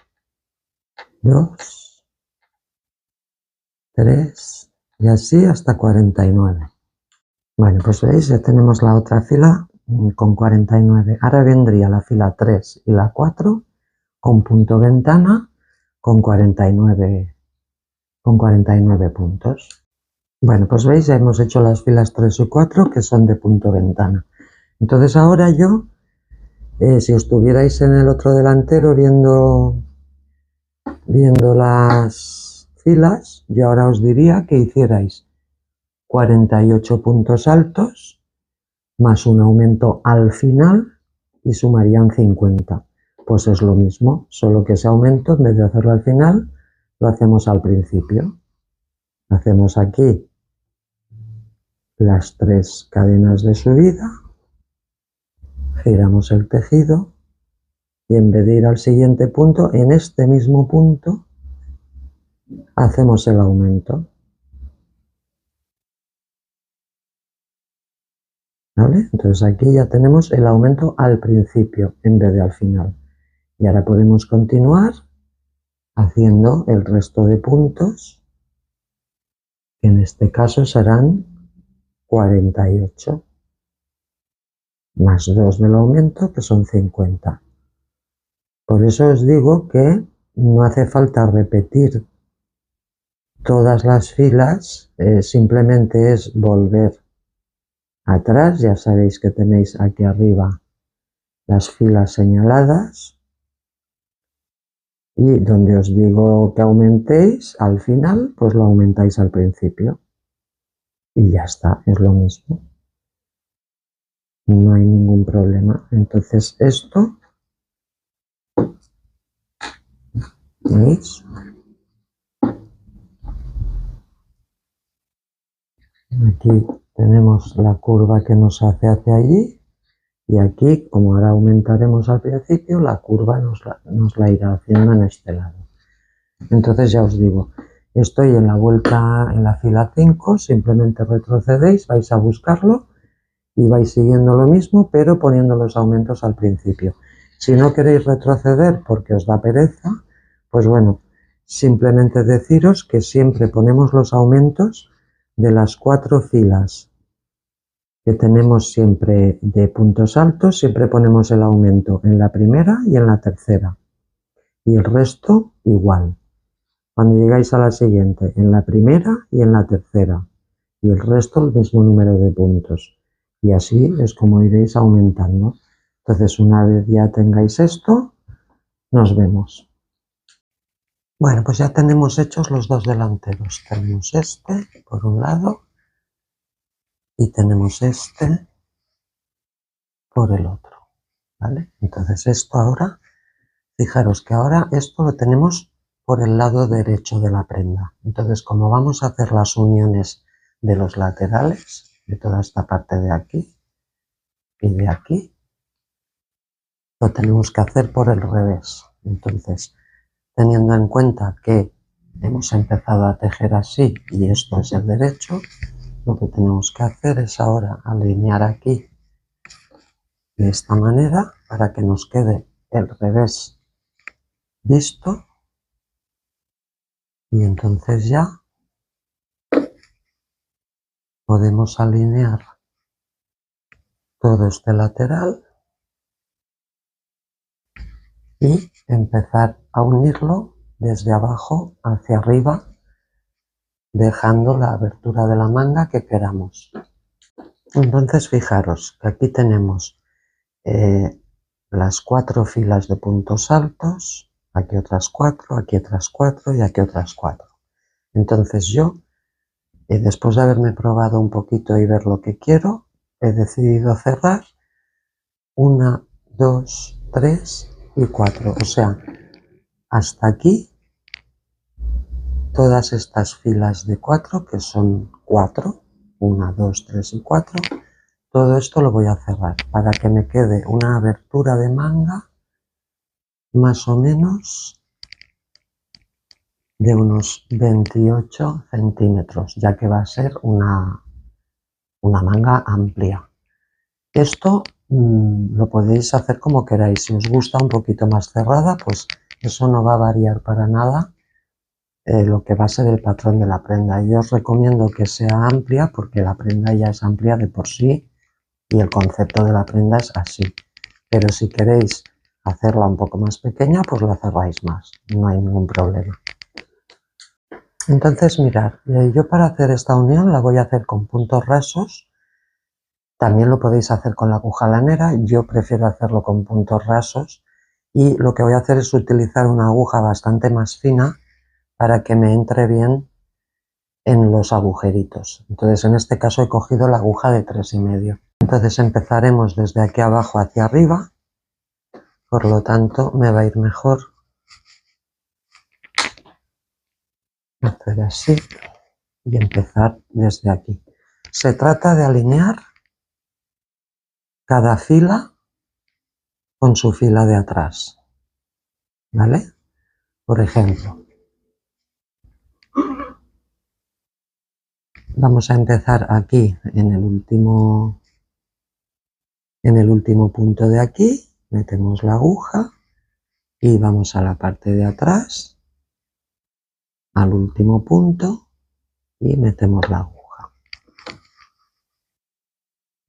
2, 3 y así hasta 49. Bueno, pues veis, ya tenemos la otra fila con 49. Ahora vendría la fila 3 y la 4 con punto ventana con 49 puntos. Bueno, pues veis, ya hemos hecho las filas 3 y 4 que son de punto ventana. Entonces ahora yo, si estuvierais en el otro delantero viendo las filas, yo ahora os diría que hicierais 48 puntos altos más un aumento al final y sumarían 50. Pues es lo mismo, solo que ese aumento en vez de hacerlo al final, lo hacemos al principio. Hacemos aquí las 3 cadenas de subida, giramos el tejido y en vez de ir al siguiente punto, en este mismo punto hacemos el aumento. ¿Vale? Entonces aquí ya tenemos el aumento al principio en vez de al final. Y ahora podemos continuar haciendo el resto de puntos, que en este caso serán 48, más 2 del aumento, que son 50. Por eso os digo que no hace falta repetir todas las filas, simplemente es volver atrás. Ya sabéis que tenéis aquí arriba las filas señaladas y donde os digo que aumentéis al final, pues lo aumentáis al principio y ya está, es lo mismo, no hay ningún problema. Entonces esto, ¿veis? Aquí tenemos la curva que nos hace hacia allí y aquí, como ahora aumentaremos al principio, la curva nos la irá haciendo en este lado. Entonces ya os digo, estoy en la vuelta en la fila 5, simplemente retrocedéis, vais a buscarlo y vais siguiendo lo mismo, pero poniendo los aumentos al principio. Si no queréis retroceder porque os da pereza, pues bueno, simplemente deciros que siempre ponemos los aumentos de las 4 filas que tenemos siempre de puntos altos, siempre ponemos el aumento en la primera y en la tercera. Y el resto igual. Cuando llegáis a la siguiente, en la primera y en la tercera. Y el resto el mismo número de puntos. Y así es como iréis aumentando. Entonces, una vez ya tengáis esto, nos vemos. Bueno, pues ya tenemos hechos los dos delanteros. Tenemos este por un lado y tenemos este por el otro, ¿vale? Entonces esto ahora, fijaros que ahora esto lo tenemos por el lado derecho de la prenda. Entonces, como vamos a hacer las uniones de los laterales, de toda esta parte de aquí y de aquí, lo tenemos que hacer por el revés. Entonces, teniendo en cuenta que hemos empezado a tejer así y esto es el derecho, lo que tenemos que hacer es ahora alinear aquí de esta manera para que nos quede el revés visto y entonces ya podemos alinear todo este lateral y empezar a unirlo desde abajo hacia arriba, dejando la abertura de la manga que queramos. Entonces fijaros que aquí tenemos las 4 filas de puntos altos, aquí otras 4, aquí otras 4 y aquí otras 4. Entonces yo, después de haberme probado un poquito y ver lo que quiero, he decidido cerrar 1, 2, 3 y 4. O sea, hasta aquí todas estas filas de 4, que son 4, 1, 2, 3 y 4, todo esto lo voy a cerrar para que me quede una abertura de manga más o menos de unos 28 centímetros, ya que va a ser una manga amplia. Esto lo podéis hacer como queráis. Si os gusta un poquito más cerrada, pues eso no va a variar para nada lo que va a ser el patrón de la prenda. Yo os recomiendo que sea amplia porque la prenda ya es amplia de por sí y el concepto de la prenda es así. Pero si queréis hacerla un poco más pequeña, pues la cerráis más, no hay ningún problema. Entonces mirad, yo para hacer esta unión la voy a hacer con puntos rasos. También lo podéis hacer con la aguja lanera, yo prefiero hacerlo con puntos rasos y lo que voy a hacer es utilizar una aguja bastante más fina para que me entre bien en los agujeritos. Entonces en este caso he cogido la aguja de 3,5. Entonces empezaremos desde aquí abajo hacia arriba, por lo tanto me va a ir mejor hacer así y empezar desde aquí. Se trata de alinear cada fila con su fila de atrás, ¿vale? Por ejemplo, vamos a empezar aquí en el último punto de aquí, metemos la aguja y vamos a la parte de atrás, al último punto y metemos la aguja.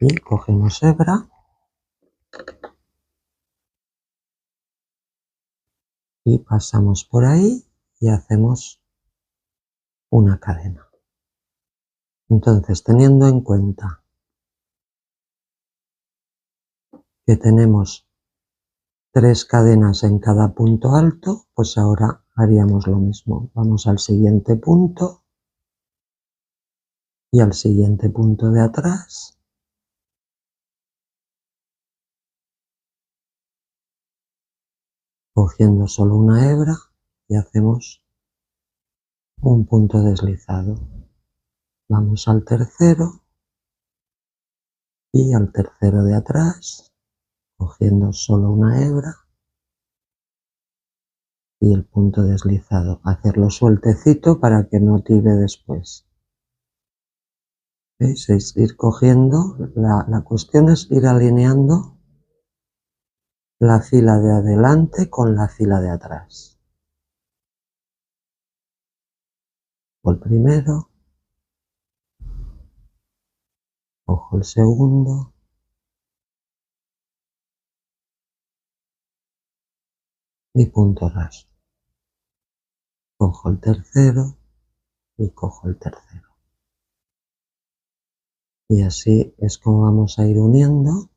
Y cogemos hebra y pasamos por ahí y hacemos una cadena. Entonces, teniendo en cuenta que tenemos 3 cadenas en cada punto alto, pues ahora haríamos lo mismo. Vamos al siguiente punto y al siguiente punto de atrás. Cogiendo solo una hebra y hacemos un punto deslizado. Vamos al tercero y al tercero de atrás, cogiendo solo una hebra y el punto deslizado. Hacerlo sueltecito para que no tire después. ¿Veis? Es ir cogiendo, la cuestión es ir alineando la fila de adelante con la fila de atrás. cojo el primero, cojo el segundo, y punto raso. Cojo el tercero y cojo el tercero. Y así es como vamos a ir uniendo,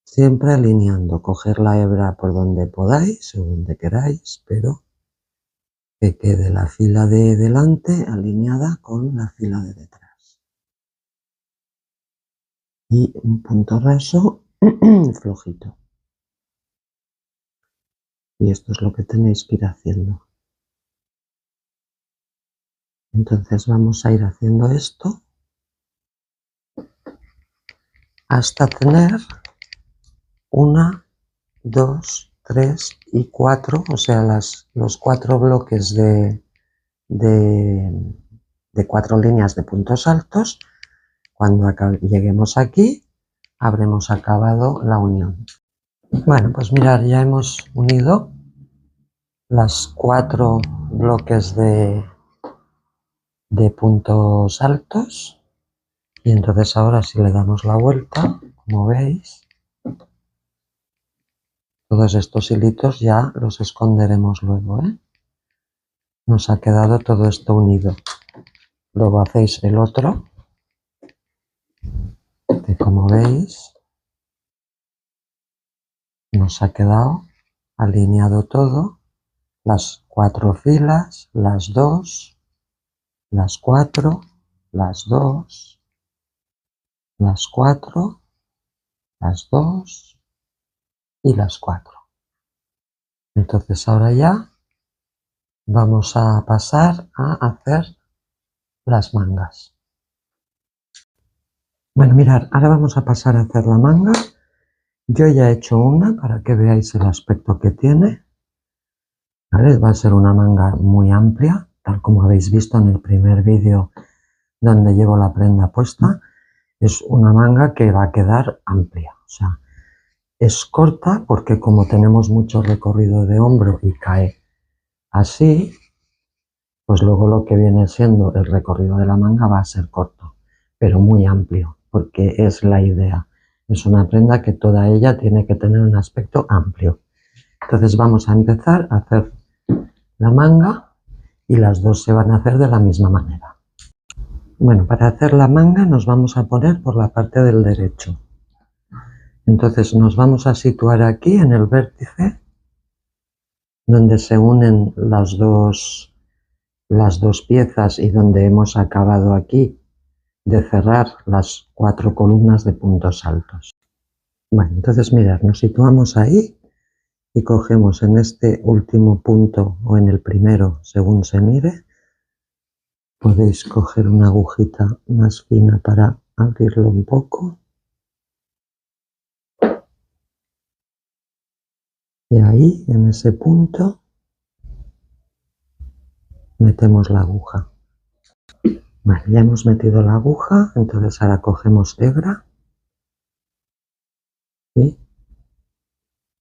siempre alineando, coger la hebra por donde podáis o donde queráis, pero que quede la fila de delante alineada con la fila de detrás. Y un punto raso flojito. Y esto es lo que tenéis que ir haciendo. Entonces vamos a ir haciendo esto hasta tener 1, 2, 3 y 4, o sea, los 4 bloques de 4 líneas de puntos altos. Cuando lleguemos aquí, habremos acabado la unión. Bueno, pues mirad, ya hemos unido las 4 bloques de puntos altos. Y entonces ahora si le damos la vuelta, como veis, todos estos hilitos ya los esconderemos luego, ¿eh? Nos ha quedado todo esto unido. Luego hacéis el otro, que como veis, nos ha quedado alineado todo, las 4 filas, las 2, las 4, las 2, las 4, las 2 y las 4. Entonces ahora ya vamos a pasar a hacer las mangas. Bueno, mirad, ahora vamos a pasar a hacer la manga. Yo ya he hecho una para que veáis el aspecto que tiene. ¿Vale? Va a ser una manga muy amplia, tal como habéis visto en el primer vídeo donde llevo la prenda puesta. Es una manga que va a quedar amplia. O sea, es corta porque como tenemos mucho recorrido de hombro y cae así, pues luego lo que viene siendo el recorrido de la manga va a ser corto, pero muy amplio, porque es la idea. Es una prenda que toda ella tiene que tener un aspecto amplio. Entonces vamos a empezar a hacer la manga y las dos se van a hacer de la misma manera. Bueno, para hacer la manga nos vamos a poner por la parte del derecho. Entonces nos vamos a situar aquí en el vértice donde se unen las dos piezas y donde hemos acabado aquí de cerrar las 4 columnas de puntos altos. Bueno, entonces mirad, nos situamos ahí y cogemos en este último punto o en el primero, según se mire. Podéis coger una agujita más fina para abrirlo un poco. Y ahí, en ese punto, metemos la aguja. Vale, ya hemos metido la aguja, entonces ahora cogemos hebra y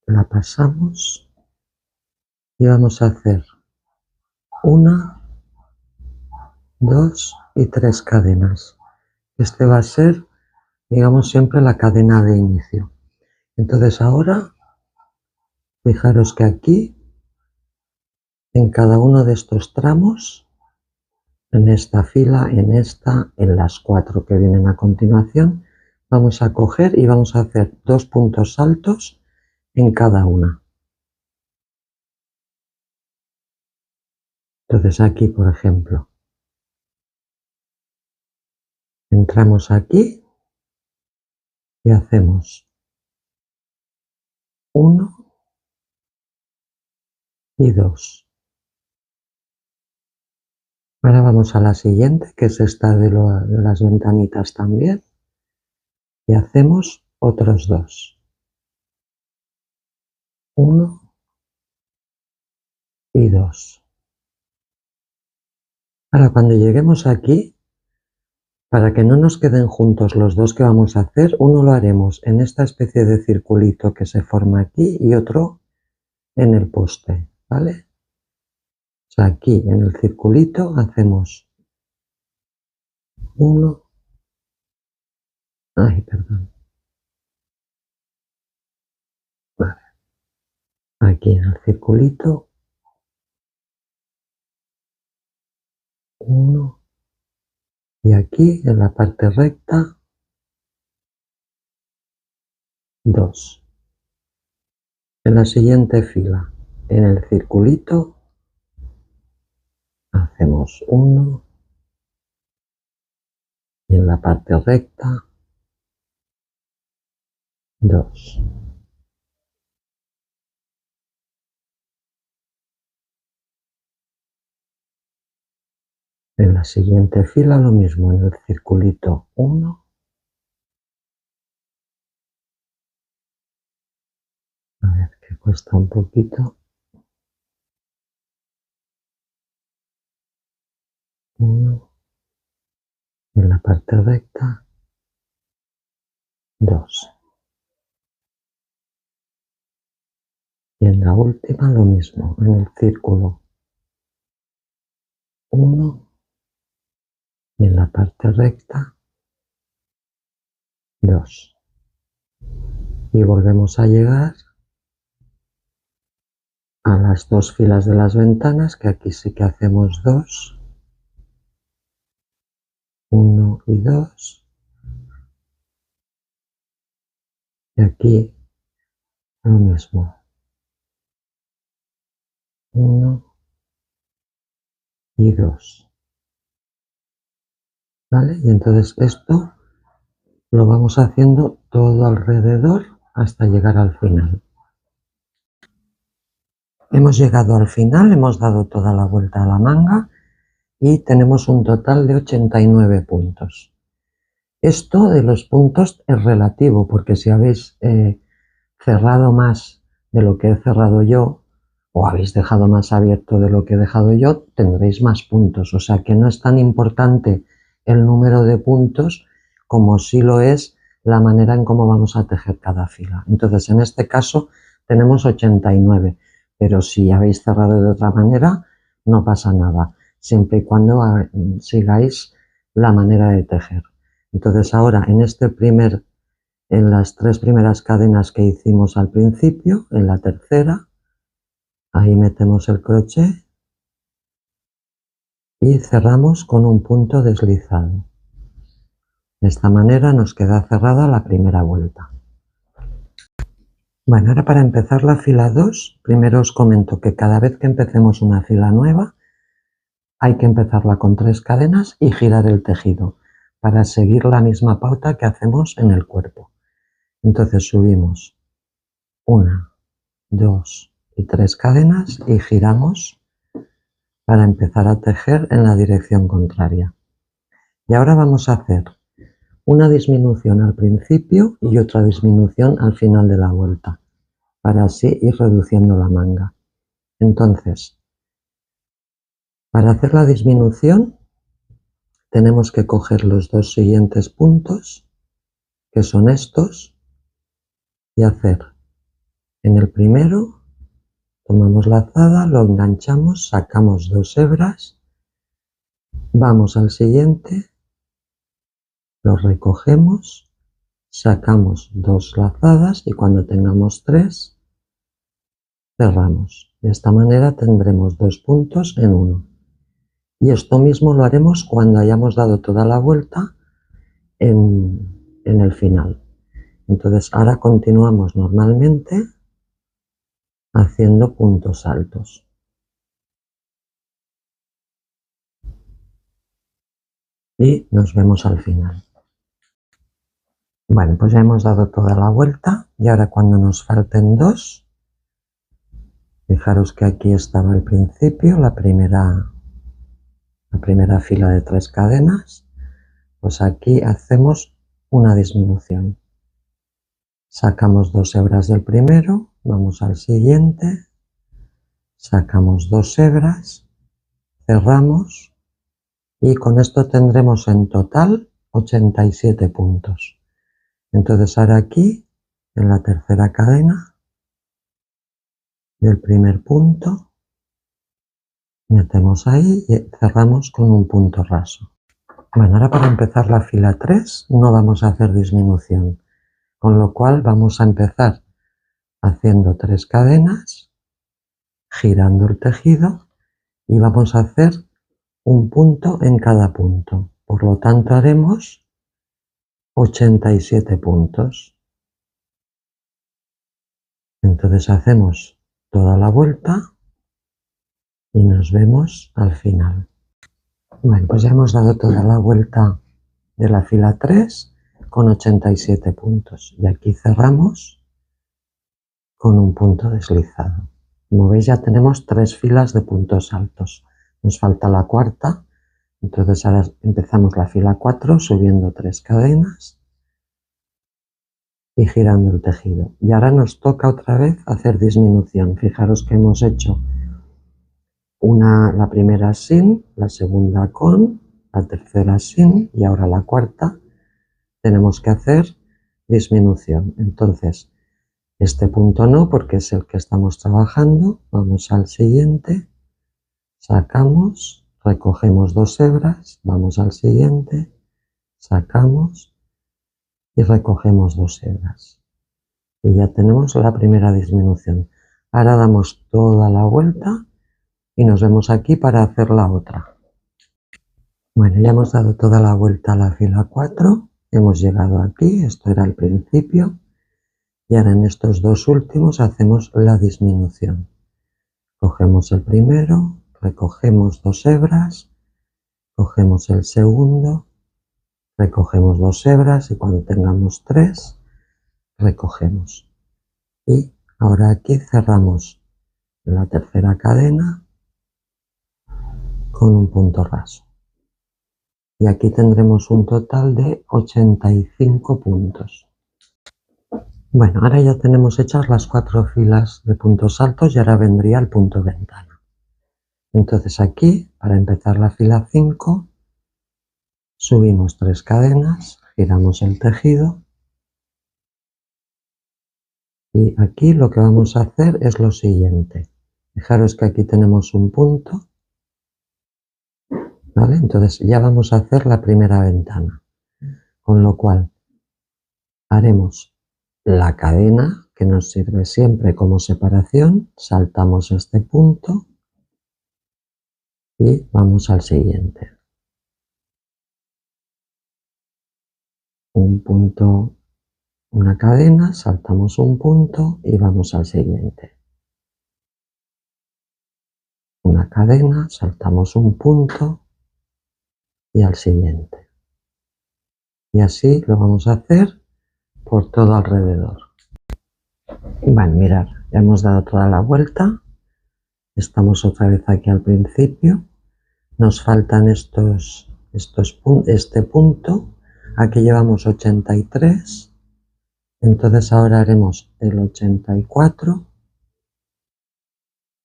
la pasamos y vamos a hacer 1, 2 y 3 cadenas. Este va a ser, digamos, siempre la cadena de inicio. Entonces ahora, fijaros que aquí, en cada uno de estos tramos, en esta fila, en esta, en las 4 que vienen a continuación, vamos a coger y vamos a hacer 2 puntos altos en cada una. Entonces aquí, por ejemplo, entramos aquí y hacemos 1 y 2. Ahora vamos a la siguiente, que es esta de las ventanitas también, y hacemos otros 2. 1 y 2. Ahora cuando lleguemos aquí, para que no nos queden juntos los dos que vamos a hacer, uno lo haremos en esta especie de circulito que se forma aquí y otro en el poste, ¿vale? sea, aquí en el circulito hacemos 1, perdón, vale. Aquí en el circulito 1 y aquí en la parte recta 2. En la siguiente fila, en el circulito, hacemos 1 y en la parte recta 2. En la siguiente fila lo mismo, en el circulito 1. A ver, que cuesta un poquito. 1. En la parte recta 2. Y en la última lo mismo, en el círculo 1 y en la parte recta 2. Y volvemos a llegar a las dos filas de las ventanas, que aquí sí que hacemos 2, 1 y 2. Y aquí lo mismo, 1 y 2. ¿Vale? Y entonces esto lo vamos haciendo todo alrededor hasta llegar al final. Hemos llegado al final, hemos dado toda la vuelta a la manga y tenemos un total de 89 puntos. Esto de los puntos es relativo, porque si habéis cerrado más de lo que he cerrado yo, o habéis dejado más abierto de lo que he dejado yo, tendréis más puntos. O sea que no es tan importante el número de puntos como sí lo es la manera en cómo vamos a tejer cada fila. Entonces, en este caso tenemos 89, pero si habéis cerrado de otra manera, no pasa nada, siempre y cuando sigáis la manera de tejer. Entonces ahora en las 3 primeras cadenas que hicimos al principio, en la tercera, ahí metemos el crochet y cerramos con un punto deslizado. De esta manera nos queda cerrada la primera vuelta. Bueno, ahora para empezar la fila 2, primero os comento que cada vez que empecemos una fila nueva, hay que empezarla con 3 cadenas y girar el tejido para seguir la misma pauta que hacemos en el cuerpo. Entonces subimos 1, 2 y 3 cadenas y giramos para empezar a tejer en la dirección contraria. Y ahora vamos a hacer una disminución al principio y otra disminución al final de la vuelta, para así ir reduciendo la manga. Entonces, para hacer la disminución tenemos que coger los dos siguientes puntos, que son estos, y hacer en el primero, tomamos lazada, lo enganchamos, sacamos 2 hebras, vamos al siguiente, lo recogemos, sacamos 2 lazadas y cuando tengamos 3 cerramos. De esta manera tendremos 2 puntos en uno. Y esto mismo lo haremos cuando hayamos dado toda la vuelta en el final. Entonces ahora continuamos normalmente haciendo puntos altos. Y nos vemos al final. Bueno, pues ya hemos dado toda la vuelta y ahora cuando nos falten 2, fijaros que aquí estaba al principio la primera fila de 3 cadenas, pues aquí hacemos una disminución. Sacamos 2 hebras del primero, vamos al siguiente, sacamos 2 hebras, cerramos y con esto tendremos en total 87 puntos. Entonces ahora aquí, en la tercera cadena del primer punto, Metemos ahí y cerramos con un punto raso. Bueno, ahora para empezar la fila 3 no vamos a hacer disminución, con lo cual vamos a empezar haciendo 3 cadenas, girando el tejido y vamos a hacer un punto en cada punto. Por lo tanto haremos 87 puntos. Entonces hacemos toda la vuelta y nos vemos al final. Bueno, pues ya hemos dado toda la vuelta de la fila 3 con 87 puntos y aquí cerramos con un punto deslizado. Como veis ya tenemos 3 filas de puntos altos. Nos falta la cuarta, entonces ahora empezamos la fila 4 subiendo 3 cadenas y girando el tejido. Y ahora nos toca otra vez hacer disminución. Fijaros que hemos hecho la primera sin, la segunda con, la tercera sin y ahora la cuarta tenemos que hacer disminución. Entonces, este punto no, porque es el que estamos trabajando. Vamos al siguiente, sacamos, recogemos 2 hebras, vamos al siguiente, sacamos y recogemos 2 hebras. Y ya tenemos la primera disminución. Ahora damos toda la vuelta y nos vemos aquí para hacer la otra. Bueno, ya hemos dado toda la vuelta a la fila 4, hemos llegado aquí, esto era el principio, y ahora en estos dos últimos hacemos la disminución. Cogemos el primero, recogemos 2 hebras, cogemos el segundo, recogemos 2 hebras y cuando tengamos 3, recogemos. Y ahora aquí cerramos la tercera cadena con un punto raso. Y aquí tendremos un total de 85 puntos. Bueno, ahora ya tenemos hechas las 4 filas de puntos altos y ahora vendría el punto ventana. Entonces aquí, para empezar la fila 5, subimos 3 cadenas, giramos el tejido y aquí lo que vamos a hacer es lo siguiente. Fijaros que aquí tenemos un punto, ¿vale? Entonces ya vamos a hacer la primera ventana, con lo cual haremos la cadena que nos sirve siempre como separación, saltamos este punto y vamos al siguiente. Un punto, una cadena, saltamos un punto y vamos al siguiente. Una cadena, saltamos un punto y al siguiente. Y así lo vamos a hacer por todo alrededor. Bueno, mirad, ya hemos dado toda la vuelta. Estamos otra vez aquí al principio. Nos faltan este punto. Aquí llevamos 83. Entonces ahora haremos el 84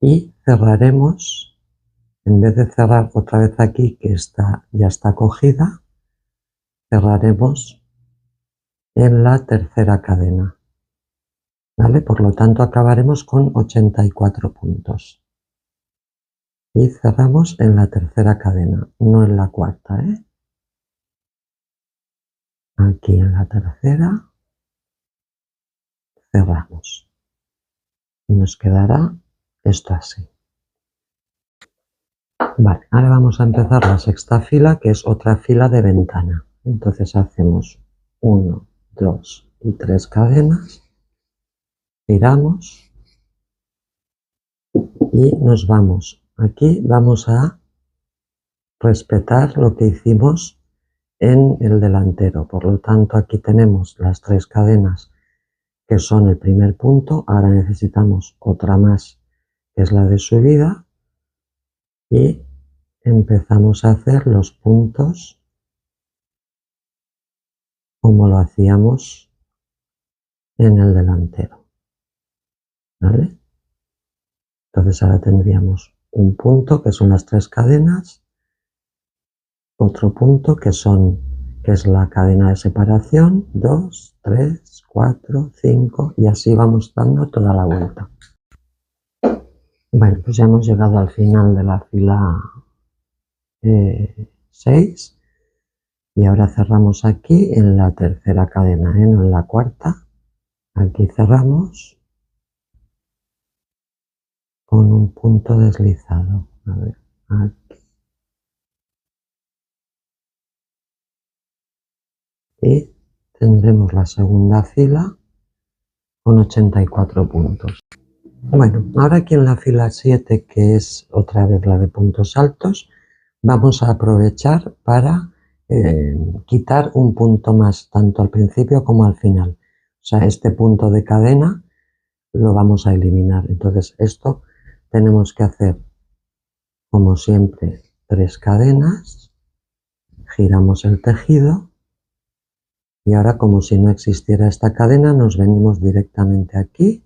y cerraremos, en vez de cerrar otra vez aquí que ya está cogida, cerraremos en la tercera cadena, ¿vale? Por lo tanto acabaremos con 84 puntos y cerramos en la tercera cadena, no en la cuarta, ¿eh? Aquí en la tercera cerramos y nos quedará esto así. Vale, ahora vamos a empezar la sexta fila, que es otra fila de ventana. Entonces hacemos 1, 2 y 3 cadenas, giramos y nos vamos. Aquí vamos a respetar lo que hicimos en el delantero. Por lo tanto, aquí tenemos las 3 cadenas que son el primer punto. Ahora necesitamos otra más, que es la de subida. Y empezamos a hacer los puntos como lo hacíamos en el delantero, ¿vale? Entonces ahora tendríamos un punto que son las 3 cadenas, otro punto que es la cadena de separación, 2, 3, 4, 5 y así vamos dando toda la vuelta. Bueno, pues ya hemos llegado al final de la fila 6 y ahora cerramos aquí en la tercera cadena, no en la cuarta. Aquí cerramos con un punto deslizado. A ver, aquí. Y tendremos la segunda fila con 84 puntos. Bueno, ahora aquí en la fila 7, que es otra vez la de puntos altos, vamos a aprovechar para quitar un punto más, tanto al principio como al final. O sea, este punto de cadena lo vamos a eliminar. Entonces, esto tenemos que hacer, como siempre, 3 cadenas, giramos el tejido y ahora, como si no existiera esta cadena, nos venimos directamente aquí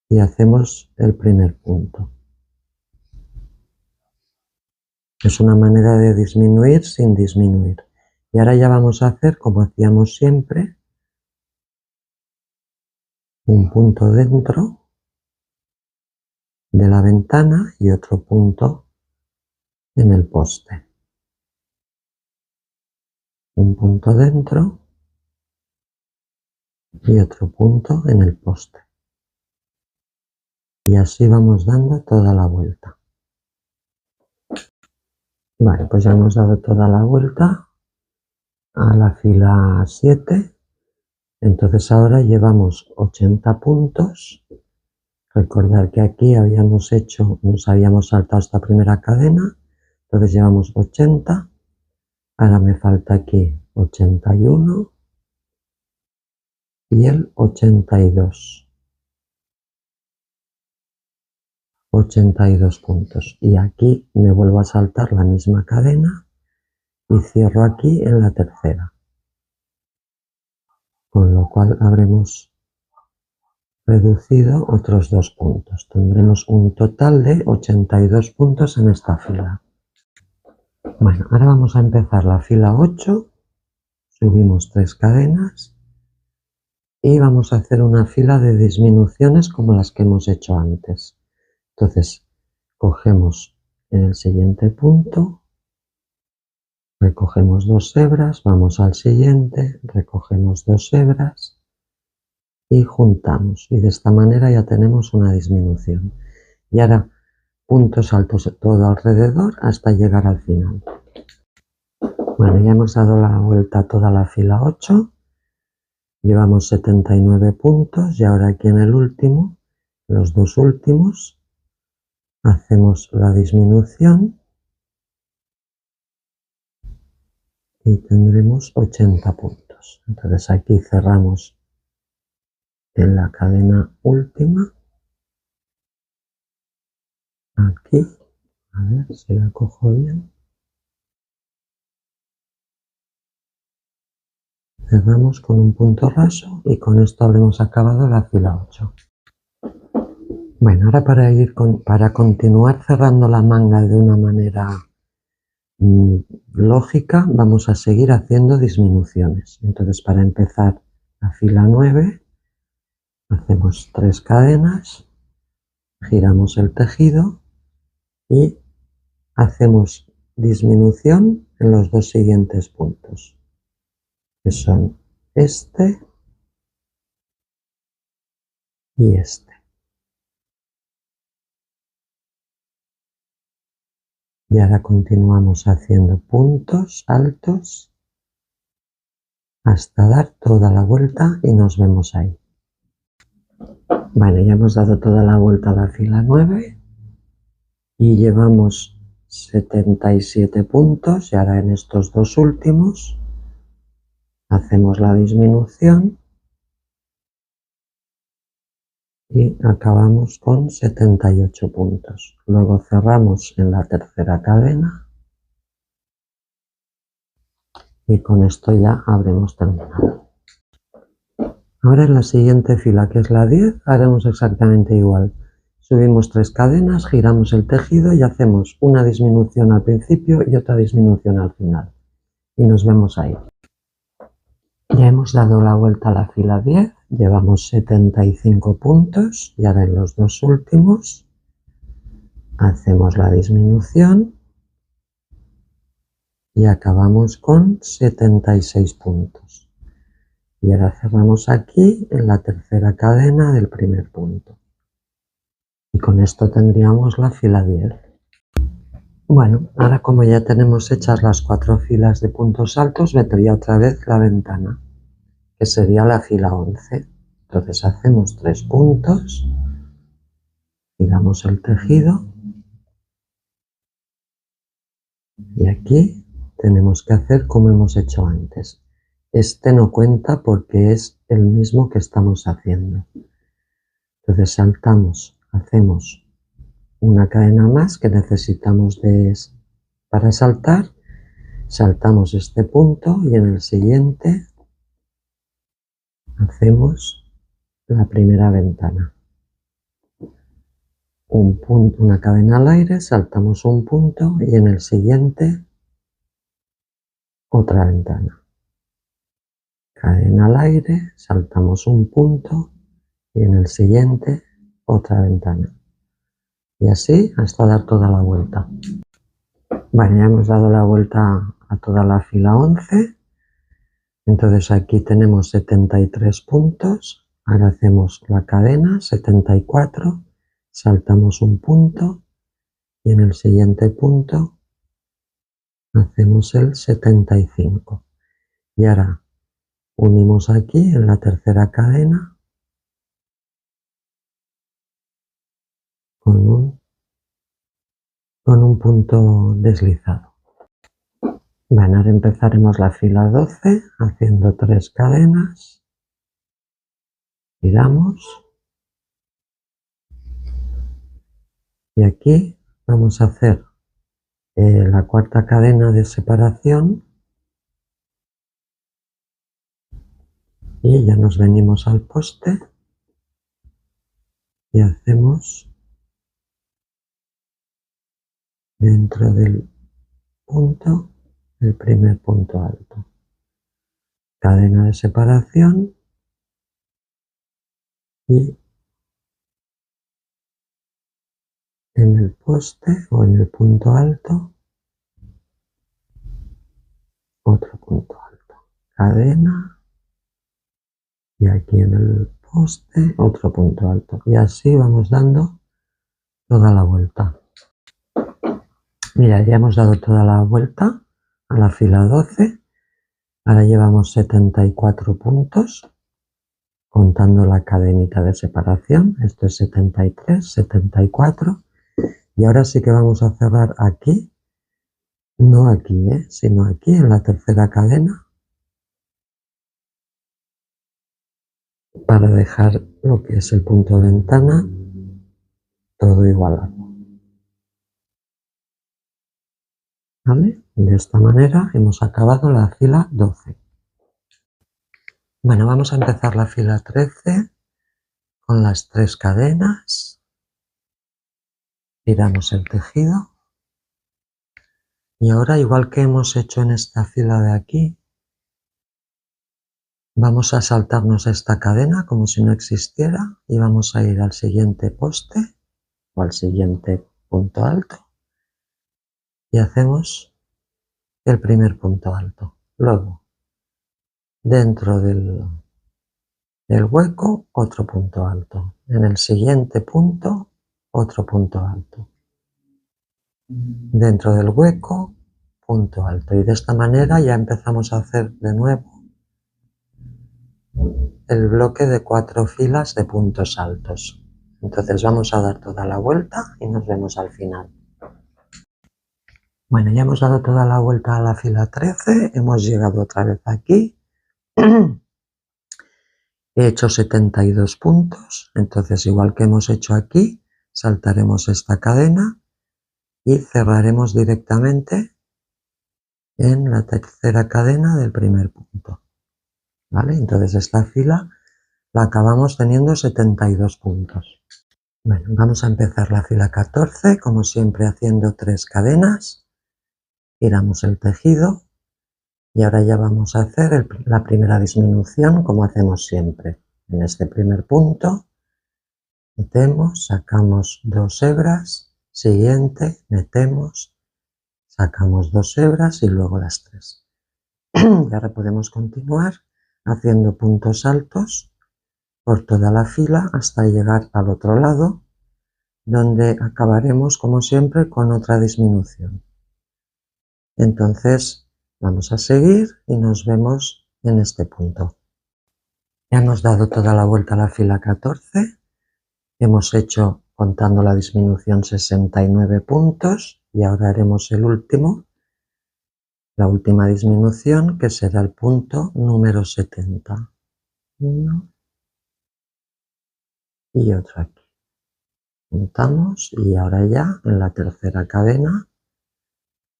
y hacemos el primer punto. Es una manera de disminuir sin disminuir. Y ahora ya vamos a hacer, como hacíamos siempre, un punto dentro de la ventana y otro punto en el poste. Un punto dentro y otro punto en el poste. Y así vamos dando toda la vuelta. Vale, pues ya hemos dado toda la vuelta a la fila 7. Entonces ahora llevamos 80 puntos. Recordar que aquí nos habíamos saltado esta primera cadena, entonces llevamos 80. Ahora me falta aquí 81 y el 82. 82 puntos. Y aquí me vuelvo a saltar la misma cadena y cierro aquí en la tercera. Con lo cual habremos reducido otros 2 puntos. Tendremos un total de 82 puntos en esta fila. Bueno, ahora vamos a empezar la fila 8. Subimos 3 cadenas y vamos a hacer una fila de disminuciones como las que hemos hecho antes. Entonces, cogemos en el siguiente punto, recogemos 2 hebras, vamos al siguiente, recogemos 2 hebras y juntamos. Y de esta manera ya tenemos una disminución. Y ahora puntos altos todo alrededor hasta llegar al final. Bueno, ya hemos dado la vuelta a toda la fila 8. Llevamos 79 puntos y ahora aquí en el último, los 2 últimos, hacemos la disminución y tendremos 80 puntos. Entonces aquí cerramos en la cadena última. Aquí, a ver si la cojo bien. Cerramos con un punto raso y con esto habremos acabado la fila 8. Bueno, ahora para continuar cerrando la manga de una manera lógica, vamos a seguir haciendo disminuciones. Entonces, para empezar la fila 9, hacemos 3 cadenas, giramos el tejido y hacemos disminución en los 2 siguientes puntos, que son este y este. Y ahora continuamos haciendo puntos altos hasta dar toda la vuelta y nos vemos ahí. Bueno, ya hemos dado toda la vuelta a la fila 9 y llevamos 77 puntos y ahora en estos 2 últimos hacemos la disminución y acabamos con 78 puntos. Luego cerramos en la tercera cadena y con esto ya habremos terminado. Ahora en la siguiente fila, que es la 10, haremos exactamente igual. Subimos 3 cadenas, giramos el tejido y hacemos una disminución al principio y otra disminución al final. Y nos vemos ahí. Ya hemos dado la vuelta a la fila 10, llevamos 75 puntos y ahora en los 2 últimos hacemos la disminución y acabamos con 76 puntos. Y ahora cerramos aquí en la tercera cadena del primer punto. Y con esto tendríamos la fila 10. Bueno, ahora como ya tenemos hechas las 4 filas de puntos altos, metería otra vez la ventana, que sería la fila 11. Entonces hacemos 3 puntos, giramos el tejido y aquí tenemos que hacer como hemos hecho antes. Este no cuenta porque es el mismo que estamos haciendo. Entonces saltamos, hacemos una cadena más que necesitamos para saltar, saltamos este punto y en el siguiente hacemos la primera ventana. Un punto, una cadena al aire, saltamos un punto y en el siguiente otra ventana. Cadena al aire, saltamos un punto y en el siguiente otra ventana. Y así hasta dar toda la vuelta. Bueno, ya hemos dado la vuelta a toda la fila 11. Entonces aquí tenemos 73 puntos. Ahora hacemos la cadena, 74, saltamos un punto y en el siguiente punto hacemos el 75. Y ahora unimos aquí en la tercera cadena con un punto deslizado. Bueno, ahora empezaremos la fila 12 haciendo 3 cadenas, giramos y aquí vamos a hacer la cuarta cadena de separación y ya nos venimos al poste y hacemos dentro del punto el primer punto alto, cadena de separación y en el poste o en el punto alto otro punto alto, cadena y aquí en el poste otro punto alto y así vamos dando toda la vuelta. Mira, ya hemos dado toda la vuelta a la fila 12. Ahora llevamos 74 puntos, contando la cadenita de separación. Esto es 73, 74. Y ahora sí que vamos a cerrar aquí, no aquí, sino aquí en la tercera cadena, para dejar lo que es el punto de ventana todo igualado. ¿Vale? De esta manera hemos acabado la fila 12. Bueno, vamos a empezar la fila 13 con las 3 cadenas. Giramos el tejido. Y ahora, igual que hemos hecho en esta fila de aquí, vamos a saltarnos esta cadena como si no existiera y vamos a ir al siguiente poste o al siguiente punto alto y hacemos el primer punto alto. Luego, dentro del hueco, otro punto alto. En el siguiente punto, otro punto alto. Dentro del hueco, punto alto. Y de esta manera ya empezamos a hacer de nuevo el bloque de 4 filas de puntos altos. Entonces vamos a dar toda la vuelta y nos vemos al final. Bueno, ya hemos dado toda la vuelta a la fila 13, hemos llegado otra vez aquí. He hecho 72 puntos, entonces igual que hemos hecho aquí, saltaremos esta cadena y cerraremos directamente en la tercera cadena del primer punto. ¿Vale? Entonces esta fila la acabamos teniendo 72 puntos. Bueno, vamos a empezar la fila 14, como siempre haciendo 3 cadenas, giramos el tejido y ahora ya vamos a hacer la primera disminución como hacemos siempre. En este primer punto metemos, sacamos 2 hebras siguiente, metemos, sacamos 2 hebras y luego las 3. Y ahora podemos continuar haciendo puntos altos por toda la fila hasta llegar al otro lado, donde acabaremos como siempre con otra disminución. Entonces vamos a seguir y nos vemos en este punto. Ya hemos dado toda la vuelta a la fila 14, hemos hecho, contando la disminución, 69 puntos y ahora haremos el último, la última disminución, que será el punto número 70. Uno y otro aquí. Juntamos y ahora ya en la tercera cadena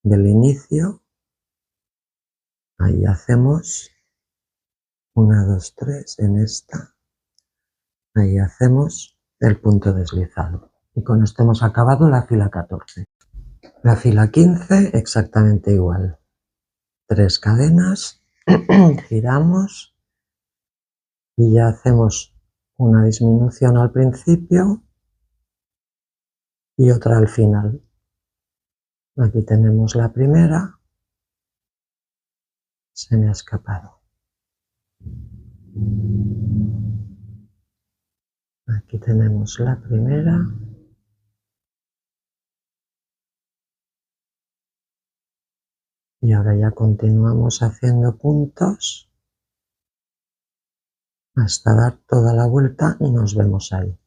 del inicio, ahí hacemos 1, 2, 3 en esta, ahí hacemos el punto deslizado. Y con esto hemos acabado la fila 14. La fila 15 exactamente igual. 3 cadenas, giramos y ya hacemos una disminución al principio y otra al final. Aquí tenemos la primera, se me ha escapado. Aquí tenemos la primera. Y ahora ya continuamos haciendo puntos hasta dar toda la vuelta y nos vemos ahí.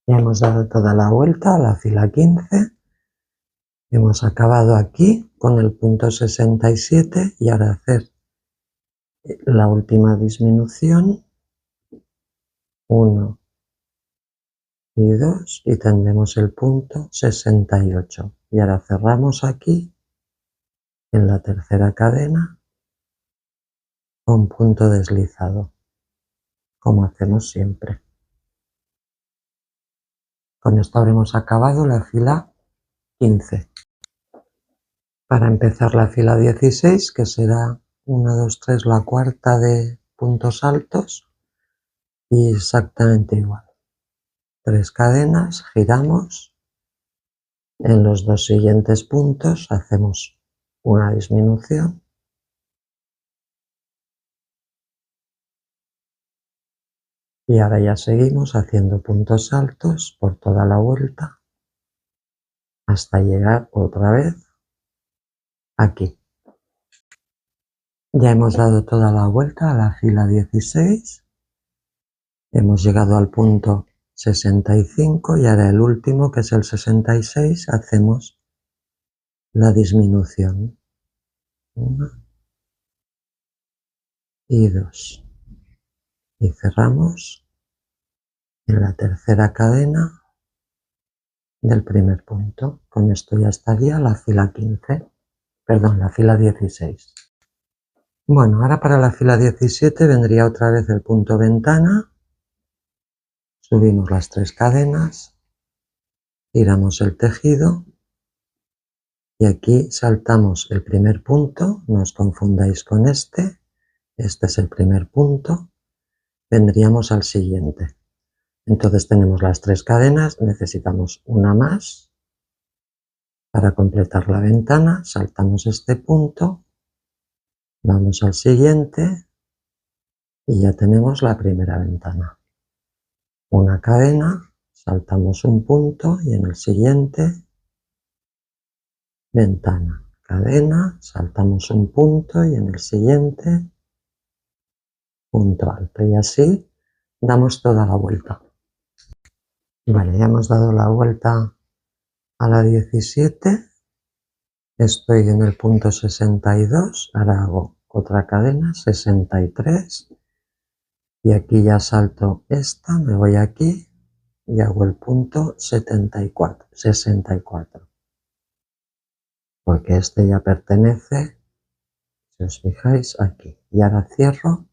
Ya hemos dado toda la vuelta a la fila 15. Hemos acabado aquí con el punto 67 y ahora hacer la última disminución, 1 y 2, y tendremos el punto 68. Y ahora cerramos aquí en la tercera cadena con punto deslizado, como hacemos siempre. Con esto habremos acabado la fila 15. Para empezar la fila 16, que será 1, 2, 3, la cuarta de puntos altos, y exactamente igual. 3 cadenas, giramos, en los 2 siguientes puntos hacemos una disminución y ahora ya seguimos haciendo puntos altos por toda la vuelta hasta llegar otra vez aquí. Ya hemos dado toda la vuelta a la fila 16, hemos llegado al punto 65 y ahora el último, que es el 66, hacemos la disminución. 1 y 2. Y cerramos en la tercera cadena del primer punto. Con esto ya estaría la fila 15, perdón, la fila 16. Bueno, ahora para la fila 17 vendría otra vez el punto ventana, subimos las 3 cadenas, giramos el tejido y aquí saltamos el primer punto, no os confundáis con este es el primer punto, vendríamos al siguiente. Entonces tenemos las 3 cadenas, necesitamos una más para completar la ventana, saltamos este punto, vamos al siguiente y ya tenemos la primera ventana. Una cadena, saltamos un punto y en el siguiente, ventana, cadena, saltamos un punto y en el siguiente, punto alto. Y así damos toda la vuelta. Vale, ya hemos dado la vuelta a la 17. Estoy en el punto 62, ahora hago otra cadena, 63, y aquí ya salto esta, me voy aquí y hago el punto 64, porque este ya pertenece, si os fijáis, aquí. Y ahora cierro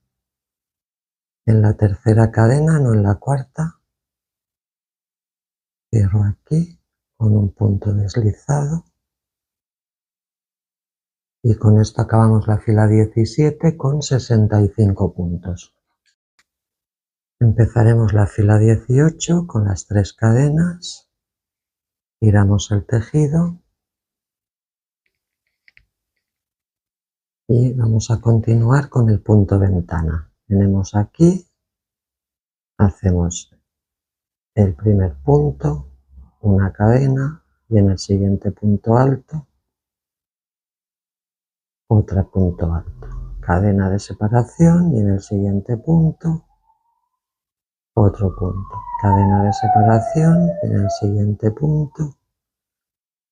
en la tercera cadena, no en la cuarta, cierro aquí con un punto deslizado. Y con esto acabamos la fila 17 con 65 puntos. Empezaremos la fila 18 con las 3 cadenas, giramos el tejido y vamos a continuar con el punto ventana. Tenemos aquí, hacemos el primer punto, una cadena y en el siguiente punto alto, otro punto alto, cadena de separación y en el siguiente punto, otro punto, cadena de separación y en el siguiente punto,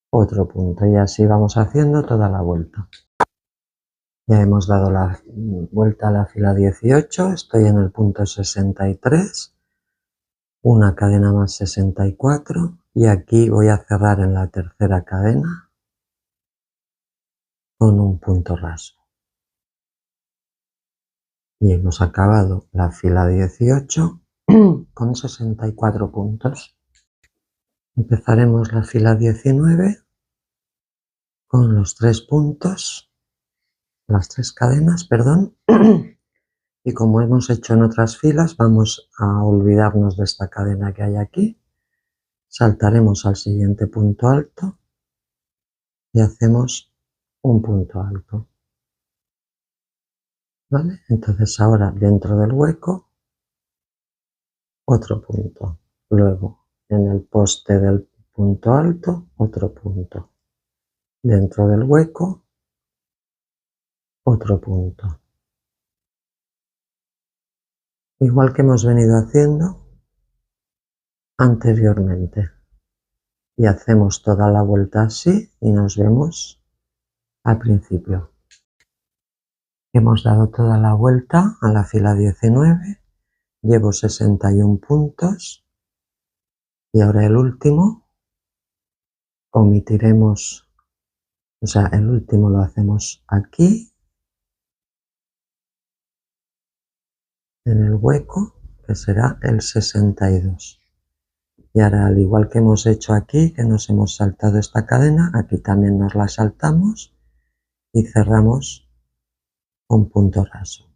otro punto y así vamos haciendo toda la vuelta. Ya hemos dado la vuelta a la fila 18, estoy en el punto 63, una cadena más 64 y aquí voy a cerrar en la tercera cadena con un punto raso. Y hemos acabado la fila 18 con 64 puntos. Empezaremos la fila 19 con los 3 puntos, las 3 cadenas, perdón. Y como hemos hecho en otras filas, vamos a olvidarnos de esta cadena que hay aquí. Saltaremos al siguiente punto alto y hacemos un punto alto. ¿Vale? Entonces ahora dentro del hueco, otro punto. Luego en el poste del punto alto, otro punto. Dentro del hueco, otro punto. Igual que hemos venido haciendo anteriormente. Y hacemos toda la vuelta así y nos vemos al principio. Hemos dado toda la vuelta a la fila 19, llevo 61 puntos y ahora el último omitiremos, o sea, el último lo hacemos aquí, en el hueco, que será el 62. Y ahora, al igual que hemos hecho aquí, que nos hemos saltado esta cadena, aquí también nos la saltamos y cerramos un punto raso.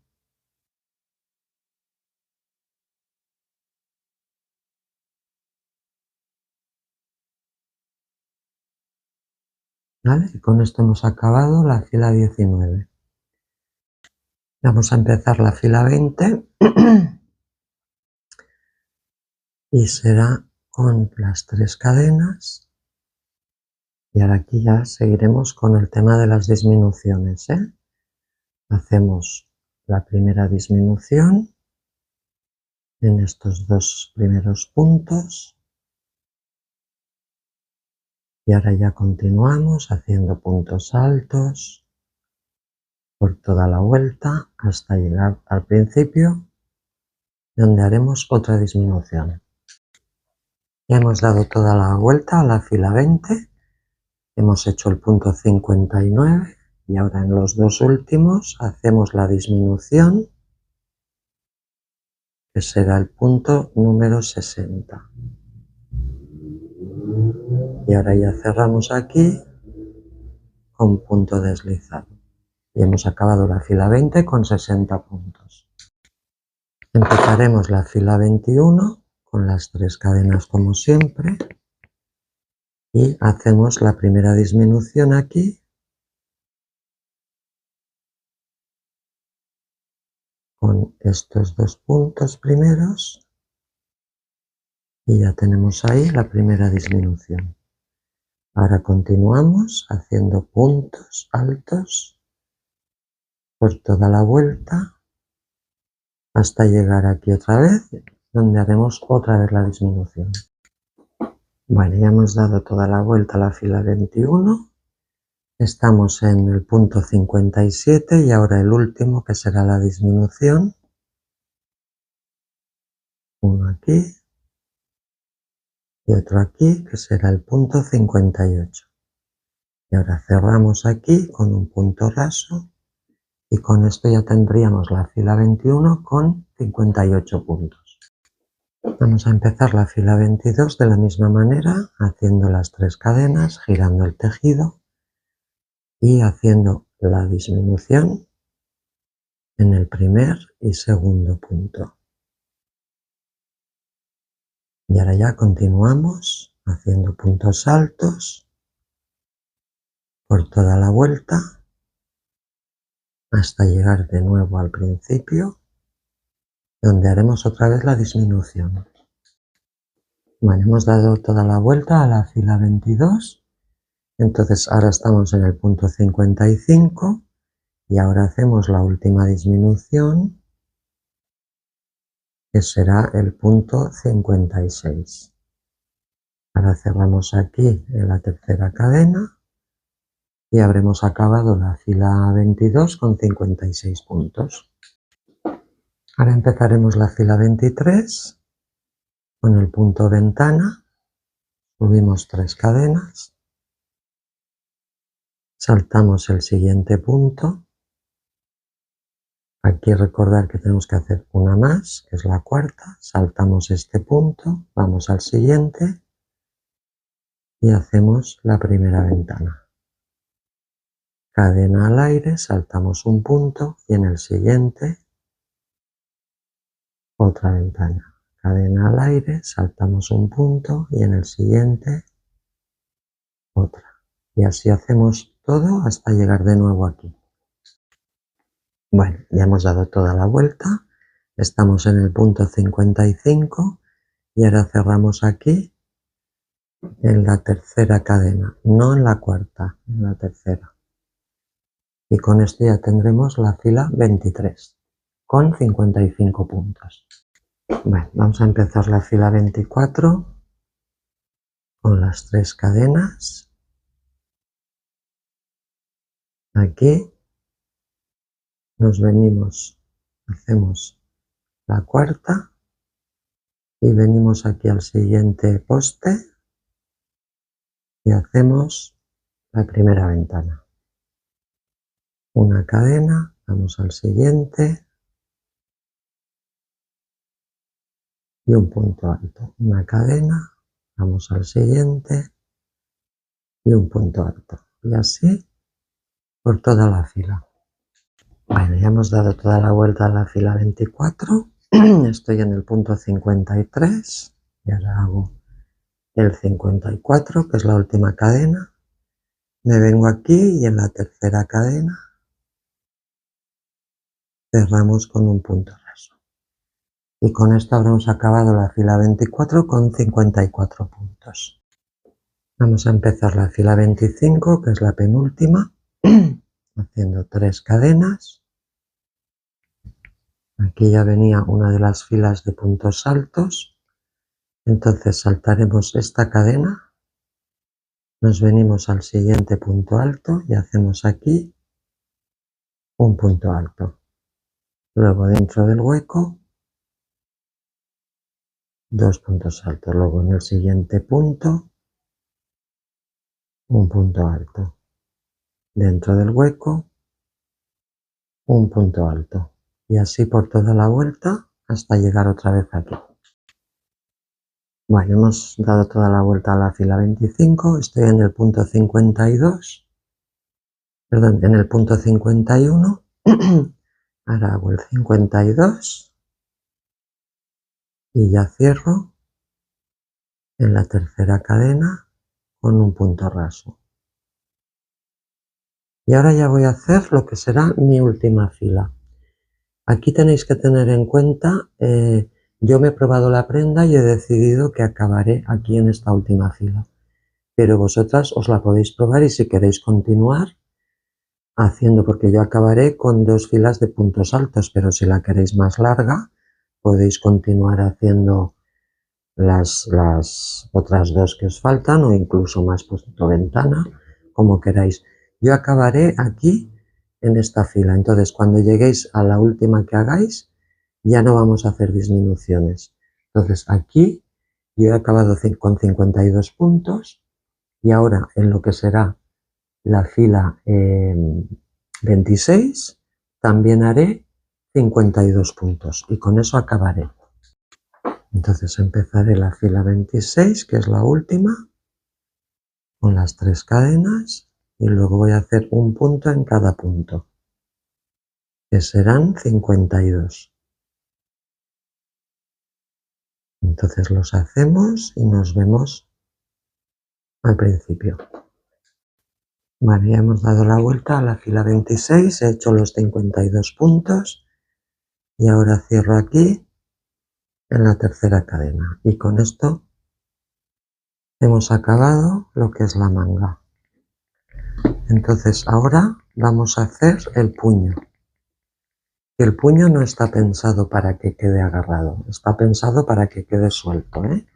¿Vale? Y con esto hemos acabado la fila 19. Vamos a empezar la fila 20 y será con las 3 cadenas. Y ahora aquí ya seguiremos con el tema de las disminuciones, ¿eh? Hacemos la primera disminución en estos 2 primeros puntos y ahora ya continuamos haciendo puntos altos por toda la vuelta hasta llegar al principio, donde haremos otra disminución. Ya hemos dado toda la vuelta a la fila 20, hemos hecho el punto 59 y ahora en los 2 últimos hacemos la disminución, que será el punto número 60. Y ahora ya cerramos aquí con punto deslizado. Y hemos acabado la fila 20 con 60 puntos. Empezaremos la fila 21 con las 3 cadenas como siempre y hacemos la primera disminución aquí con estos 2 puntos primeros y ya tenemos ahí la primera disminución. Ahora continuamos haciendo puntos altos por toda la vuelta hasta llegar aquí otra vez, donde haremos otra vez la disminución. Bueno, ya hemos dado toda la vuelta a la fila 21, estamos en el punto 57 y ahora el último, que será la disminución. Uno aquí y otro aquí, que será el punto 58. Y ahora cerramos aquí con un punto raso y con esto ya tendríamos la fila 21 con 58 puntos. Vamos a empezar la fila 22 de la misma manera, haciendo las 3 cadenas, girando el tejido y haciendo la disminución en el primer y segundo punto. Y ahora ya continuamos haciendo puntos altos por toda la vuelta hasta llegar de nuevo al principio, donde haremos otra vez la disminución. Bueno, hemos dado toda la vuelta a la fila 22, entonces ahora estamos en el punto 55 y ahora hacemos la última disminución, que será el punto 56. Ahora cerramos aquí en la tercera cadena y habremos acabado la fila 22 con 56 puntos. Ahora empezaremos la fila 23 con el punto ventana, subimos 3 cadenas, saltamos el siguiente punto. Aquí recordar que tenemos que hacer una más, que es la cuarta, saltamos este punto, vamos al siguiente y hacemos la primera ventana. Cadena al aire, saltamos un punto y en el siguiente otra ventana. Cadena al aire, saltamos un punto y en el siguiente otra. Y así hacemos todo hasta llegar de nuevo aquí. Bueno, ya hemos dado toda la vuelta, estamos en el punto 55 y ahora cerramos aquí en la tercera cadena, no en la cuarta, en la tercera. Y con esto ya tendremos la fila 23 con 55 puntos. Bueno, vamos a empezar la fila 24 con las 3 cadenas. Aquí nos venimos, hacemos la cuarta y venimos aquí al siguiente poste y hacemos la primera ventana. Una cadena, vamos al siguiente y un punto alto. Una cadena, vamos al siguiente y un punto alto. Y así por toda la fila. Bueno, ya hemos dado toda la vuelta a la fila 24. Estoy en el punto 53 y ahora hago el 54, que es la última cadena. Me vengo aquí y en la tercera cadena cerramos con un punto raso. Y con esto habremos acabado la fila 24 con 54 puntos. Vamos a empezar la fila 25, que es la penúltima, haciendo 3 cadenas. Aquí ya venía una de las filas de puntos altos, entonces saltaremos esta cadena, nos venimos al siguiente punto alto y hacemos aquí un punto alto. Luego dentro del hueco, 2 puntos altos. Luego en el siguiente punto, un punto alto. Dentro del hueco, un punto alto. Y así por toda la vuelta hasta llegar otra vez aquí. Bueno, hemos dado toda la vuelta a la fila 25, estoy en el punto 52, perdón, en el punto 51, ahora hago el 52 y ya cierro en la tercera cadena con un punto raso. Y ahora ya voy a hacer lo que será mi última fila. Aquí tenéis que tener en cuenta, yo me he probado la prenda y he decidido que acabaré aquí en esta última fila. Pero vosotras os la podéis probar y si queréis continuar haciendo, porque yo acabaré con 2 filas de puntos altos, pero si la queréis más larga, podéis continuar haciendo las otras 2 que os faltan o incluso más punto ventana, como queráis. Yo acabaré aquí en esta fila, entonces cuando lleguéis a la última que hagáis, ya no vamos a hacer disminuciones. Entonces aquí yo he acabado con 52 puntos y ahora en lo que será la fila 26 también haré 52 puntos y con eso acabaré. Entonces empezaré la fila 26, que es la última, con las 3 cadenas y luego voy a hacer un punto en cada punto, que serán 52. Entonces los hacemos y nos vemos al principio. Vale, ya hemos dado la vuelta a la fila 26, he hecho los 52 puntos y ahora cierro aquí en la tercera cadena y con esto hemos acabado lo que es la manga. Entonces ahora vamos a hacer el puño. El puño no está pensado para que quede agarrado, está pensado para que quede suelto, ¿eh?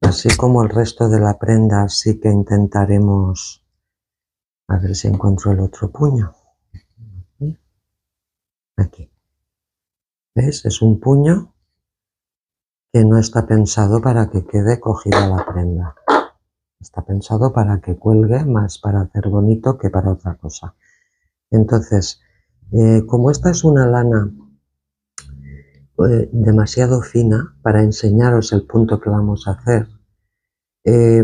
Así como el resto de la prenda, sí que intentaremos, a ver si encuentro el otro puño. Aquí. ¿Ves? Es un puño que no está pensado para que quede cogida la prenda. Está pensado para que cuelgue, más para hacer bonito que para otra cosa. Entonces, como esta es una lana demasiado fina para enseñaros el punto que vamos a hacer,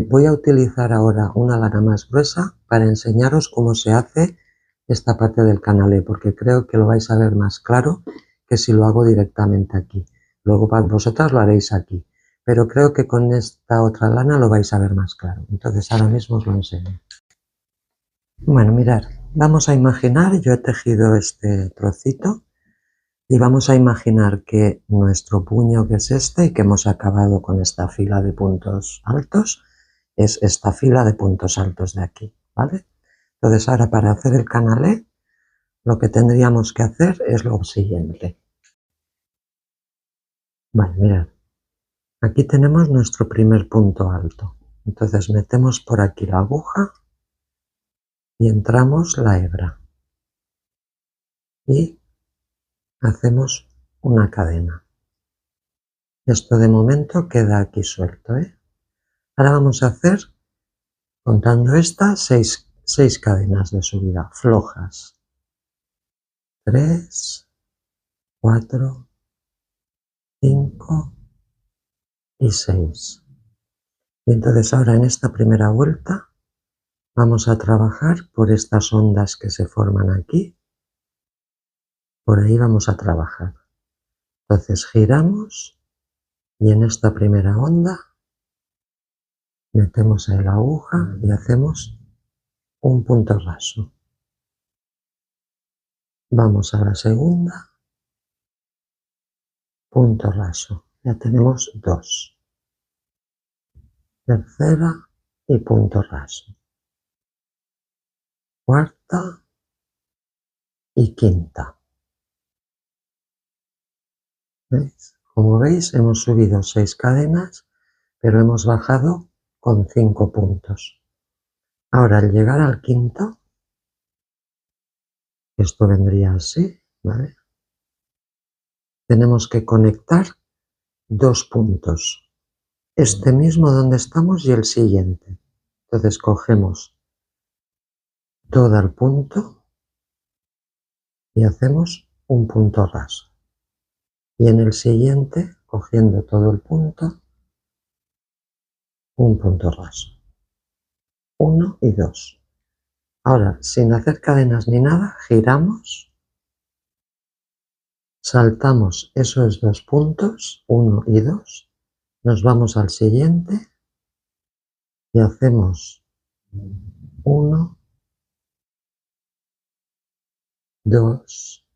voy a utilizar ahora una lana más gruesa para enseñaros cómo se hace esta parte del canalé, porque creo que lo vais a ver más claro que si lo hago directamente aquí. Luego vosotras lo haréis aquí, pero creo que con esta otra lana lo vais a ver más claro. Entonces ahora mismo os lo enseño. Bueno, mirad, vamos a imaginar, yo he tejido este trocito y vamos a imaginar que nuestro puño, que es este, y que hemos acabado con esta fila de puntos altos, es esta fila de puntos altos de aquí, ¿vale? Entonces ahora para hacer el canalé, lo que tendríamos que hacer es lo siguiente. Vale, mirad, aquí tenemos nuestro primer punto alto. Entonces metemos por aquí la aguja y entramos la hebra. Y hacemos una cadena. Esto de momento queda aquí suelto, ¿eh? Ahora vamos a hacer, contando esta, 6 cadenas de subida flojas. 3, 4, 5 y 6. Y entonces ahora en esta primera vuelta vamos a trabajar por estas ondas que se forman aquí. Por ahí vamos a trabajar. Entonces giramos y en esta primera onda metemos ahí la aguja y hacemos un punto raso. Vamos a la segunda, punto raso. Ya tenemos 2. Tercera y punto raso. Cuarta y quinta. ¿Veis? Como veis, hemos subido 6 cadenas, pero hemos bajado con 5 puntos. Ahora, al llegar al quinto, esto vendría así, ¿vale? Tenemos que conectar 2 puntos. Este mismo donde estamos y el siguiente. Entonces cogemos todo el punto y hacemos un punto raso. Y en el siguiente, cogiendo todo el punto, un punto raso. 1 y 2. Ahora, sin hacer cadenas ni nada, giramos, saltamos esos 2 puntos, 1 y 2, nos vamos al siguiente y hacemos 1, 2,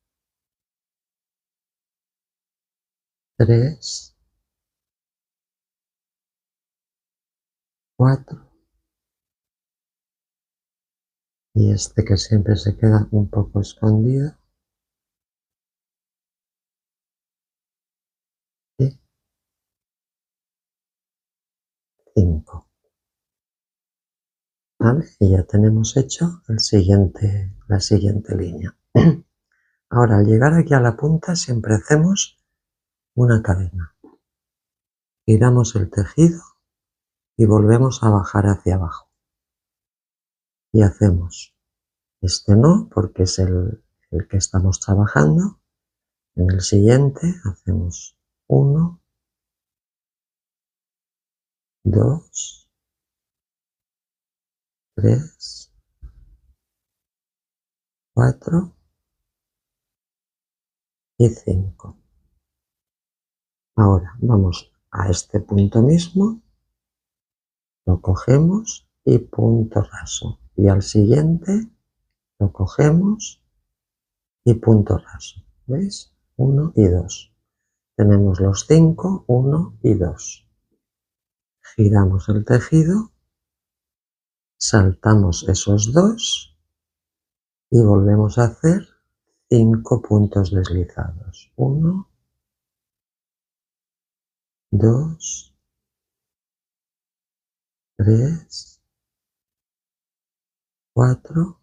3, 4 y este que siempre se queda un poco escondido y 5. ¿Vale? Y ya tenemos hecho la siguiente línea. Ahora, al llegar aquí a la punta siempre hacemos una cadena. Giramos el tejido y volvemos a bajar hacia abajo. Y hacemos este no, porque es el que estamos trabajando. En el siguiente hacemos 1, 2, 3, 4 y 5. Ahora vamos a este punto mismo lo cogemos y punto raso. Y al siguiente lo cogemos y punto raso. ¿Veis? 1 y 2. Tenemos los 5, 1 y 2. Giramos el tejido, saltamos esos 2 y volvemos a hacer 5 puntos deslizados. 1, 2, 3, 4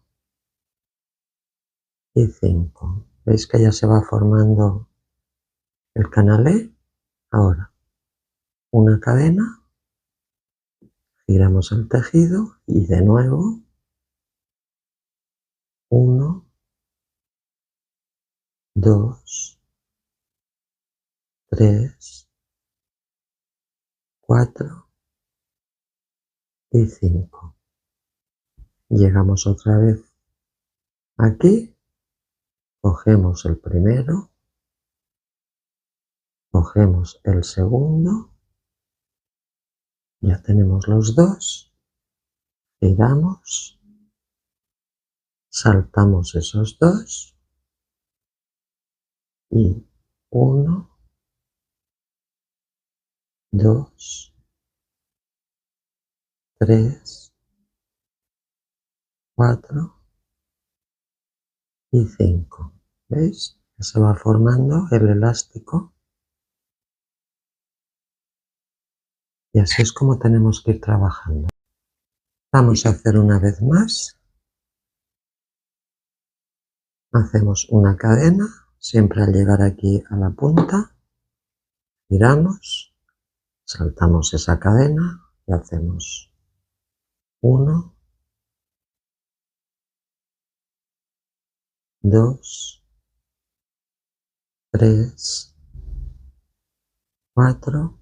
y 5. ¿Veis que ya se va formando el canalé? Ahora, una cadena, giramos el tejido y de nuevo 1, 2, 3, 4 y 5. Llegamos otra vez aquí, cogemos el primero, cogemos el segundo, ya tenemos los dos, giramos, saltamos esos dos y 1, 2, 3, 4 y 5. ¿Veis? Ya se va formando el elástico. Y así es como tenemos que ir trabajando. Vamos a hacer una vez más. Hacemos una cadena, siempre al llegar aquí a la punta, giramos, saltamos esa cadena y hacemos 1, 2, 3, 4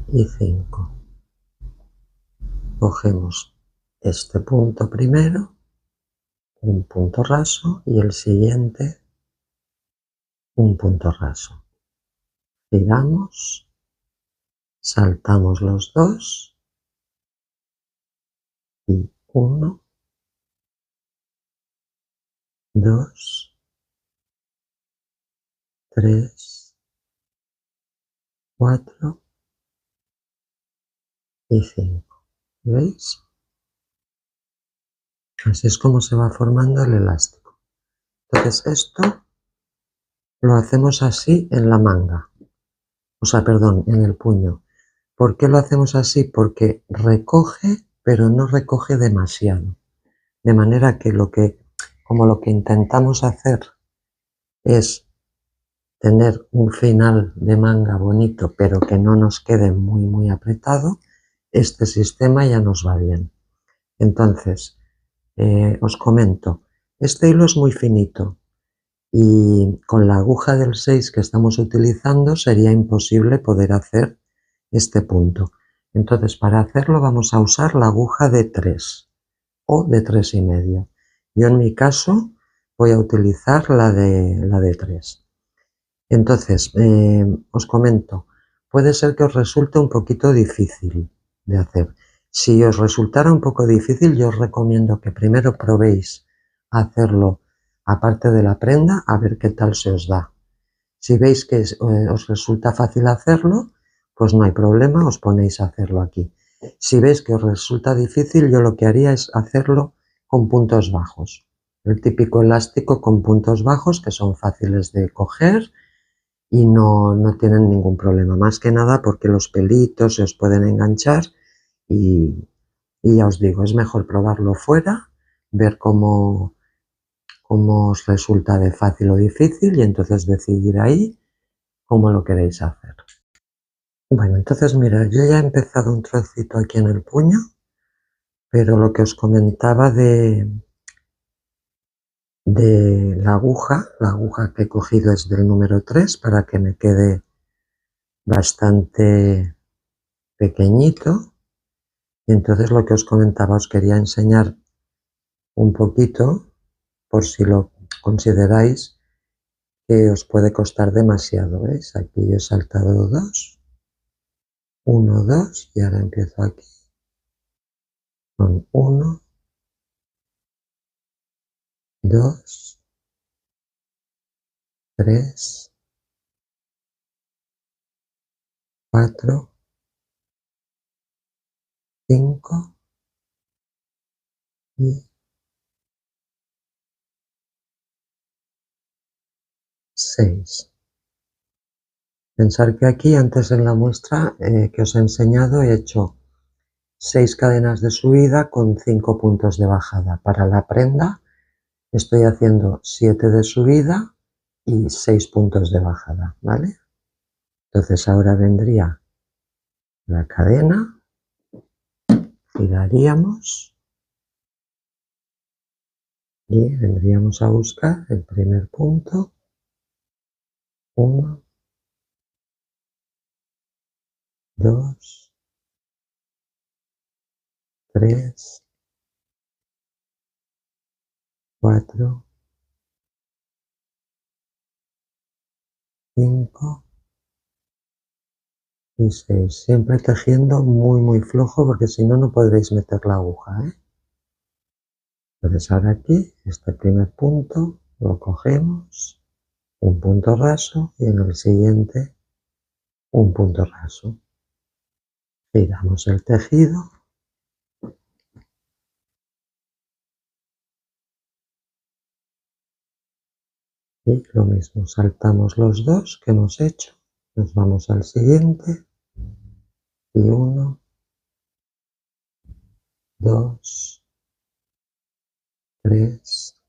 y 5. Cogemos este punto primero, un punto raso y el siguiente un punto raso. Giramos, saltamos los dos y 1, 2, 3, 4 y 5. ¿Veis? Así es como se va formando el elástico. Entonces esto lo hacemos así en la manga, o sea, perdón, en el puño. ¿Por qué lo hacemos así? Porque recoge, pero no recoge demasiado. De manera que como lo que intentamos hacer es tener un final de manga bonito, pero que no nos quede muy apretado, este sistema ya nos va bien. Entonces, os comento, este hilo es muy finito y con la aguja del 6 que estamos utilizando sería imposible poder hacer este punto. Entonces, para hacerlo vamos a usar la aguja de 3 o de 3,5. Yo en mi caso voy a utilizar la de 3. Entonces, os comento, puede ser que os resulte un poquito difícil de hacer. Si os resultara un poco difícil, yo os recomiendo que primero probéis a hacerlo aparte de la prenda, a ver qué tal se os da. Si veis que os resulta fácil hacerlo, pues no hay problema, os ponéis a hacerlo aquí. Si veis que os resulta difícil, yo lo que haría es hacerlo con puntos bajos. El típico elástico con puntos bajos que son fáciles de coger y no tienen ningún problema. Más que nada porque los pelitos se os pueden enganchar y ya os digo, es mejor probarlo fuera, ver cómo os resulta de fácil o difícil y entonces decidir ahí cómo lo queréis hacer. Bueno, entonces mirad, yo ya he empezado un trocito aquí en el puño, pero lo que os comentaba de la aguja que he cogido es del número 3 para que me quede bastante pequeñito. Y entonces lo que os comentaba, os quería enseñar un poquito, por si lo consideráis que os puede costar demasiado, ¿veis? Aquí yo he saltado 2 1, 2 y ahora empiezo aquí con 1, 2, 3, 4, 5 y 6. Pensar que aquí antes en la muestra que os he enseñado he hecho 6 cadenas de subida con 5 puntos de bajada. Para la prenda estoy haciendo 7 de subida y 6 puntos de bajada, ¿vale? Entonces ahora vendría la cadena, giraríamos y vendríamos a buscar el primer punto, 1, 2, 3, 4, 5 y 6. Siempre tejiendo muy flojo porque si no, no podréis meter la aguja, ¿eh? Entonces ahora aquí, este primer punto, lo cogemos, un punto raso y en el siguiente un punto raso. Giramos el tejido y lo mismo, saltamos los dos que hemos hecho, nos vamos al siguiente y 1, 2, 3,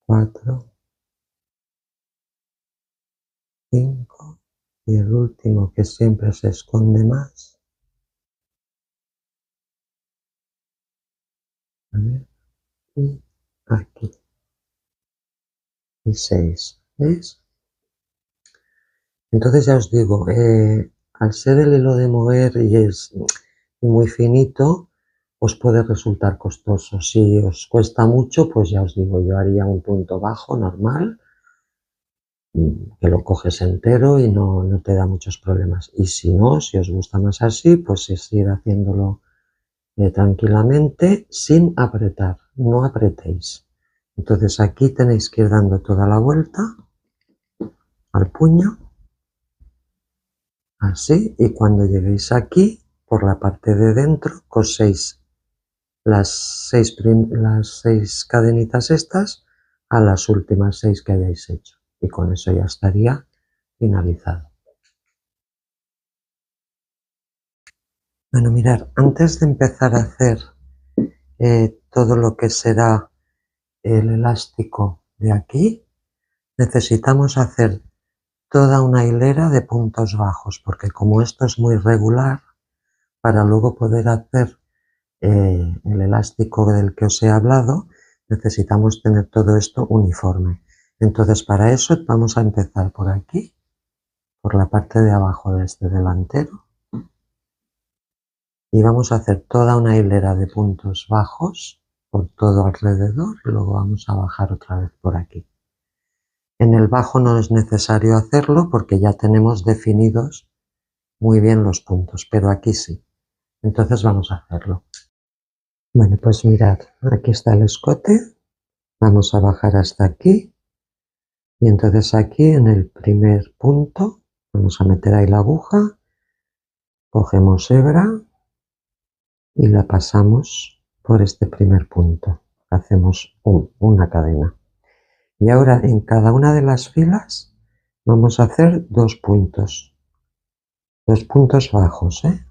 4, 5 y el último que siempre se esconde más. A ver, y aquí. Y 6, ¿veis? Entonces ya os digo, al ser el hilo de moher y es muy finito, os puede resultar costoso. Si os cuesta mucho, pues ya os digo, yo haría un punto bajo normal, que lo coges entero y no te da muchos problemas. Y si no, si os gusta más así, pues es ir haciéndolo tranquilamente sin apretar, no apretéis. Entonces aquí tenéis que ir dando toda la vuelta al puño, así, y cuando lleguéis aquí, por la parte de dentro, coséis las 6 cadenitas estas a las últimas 6 que hayáis hecho. Y con eso ya estaría finalizado. Bueno, mirad, antes de empezar a hacer todo lo que será el elástico de aquí, necesitamos hacer toda una hilera de puntos bajos, porque como esto es muy regular, para luego poder hacer el elástico del que os he hablado, necesitamos tener todo esto uniforme. Entonces para eso vamos a empezar por aquí, por la parte de abajo de este delantero, y vamos a hacer toda una hilera de puntos bajos por todo alrededor y luego vamos a bajar otra vez por aquí. En el bajo no es necesario hacerlo porque ya tenemos definidos muy bien los puntos, pero aquí sí. Entonces vamos a hacerlo. Bueno, pues mirad, aquí está el escote, vamos a bajar hasta aquí y entonces aquí en el primer punto vamos a meter ahí la aguja, cogemos hebra y la pasamos por este primer punto, hacemos una cadena. Y ahora en cada una de las filas vamos a hacer dos puntos bajos, ¿eh?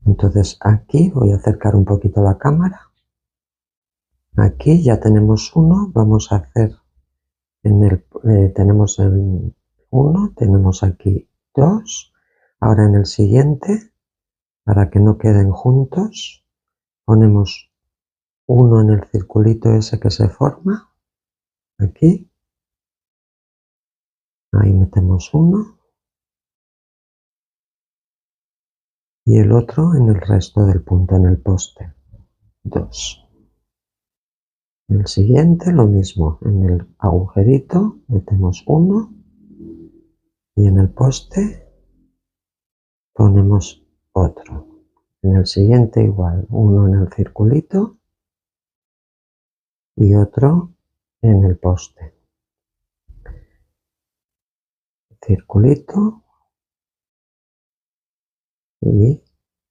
Entonces aquí voy a acercar un poquito la cámara. Aquí ya tenemos uno, vamos a hacer tenemos el 1, tenemos aquí 2. Ahora en el siguiente, para que no queden juntos, ponemos 1 en el circulito ese que se forma, aquí. Ahí metemos 1. Y el otro en el resto del punto, en el poste, 2. En el siguiente lo mismo, en el agujerito metemos 1 y en el poste ponemos otro. En el siguiente igual, uno en el circulito y otro en el poste. Circulito y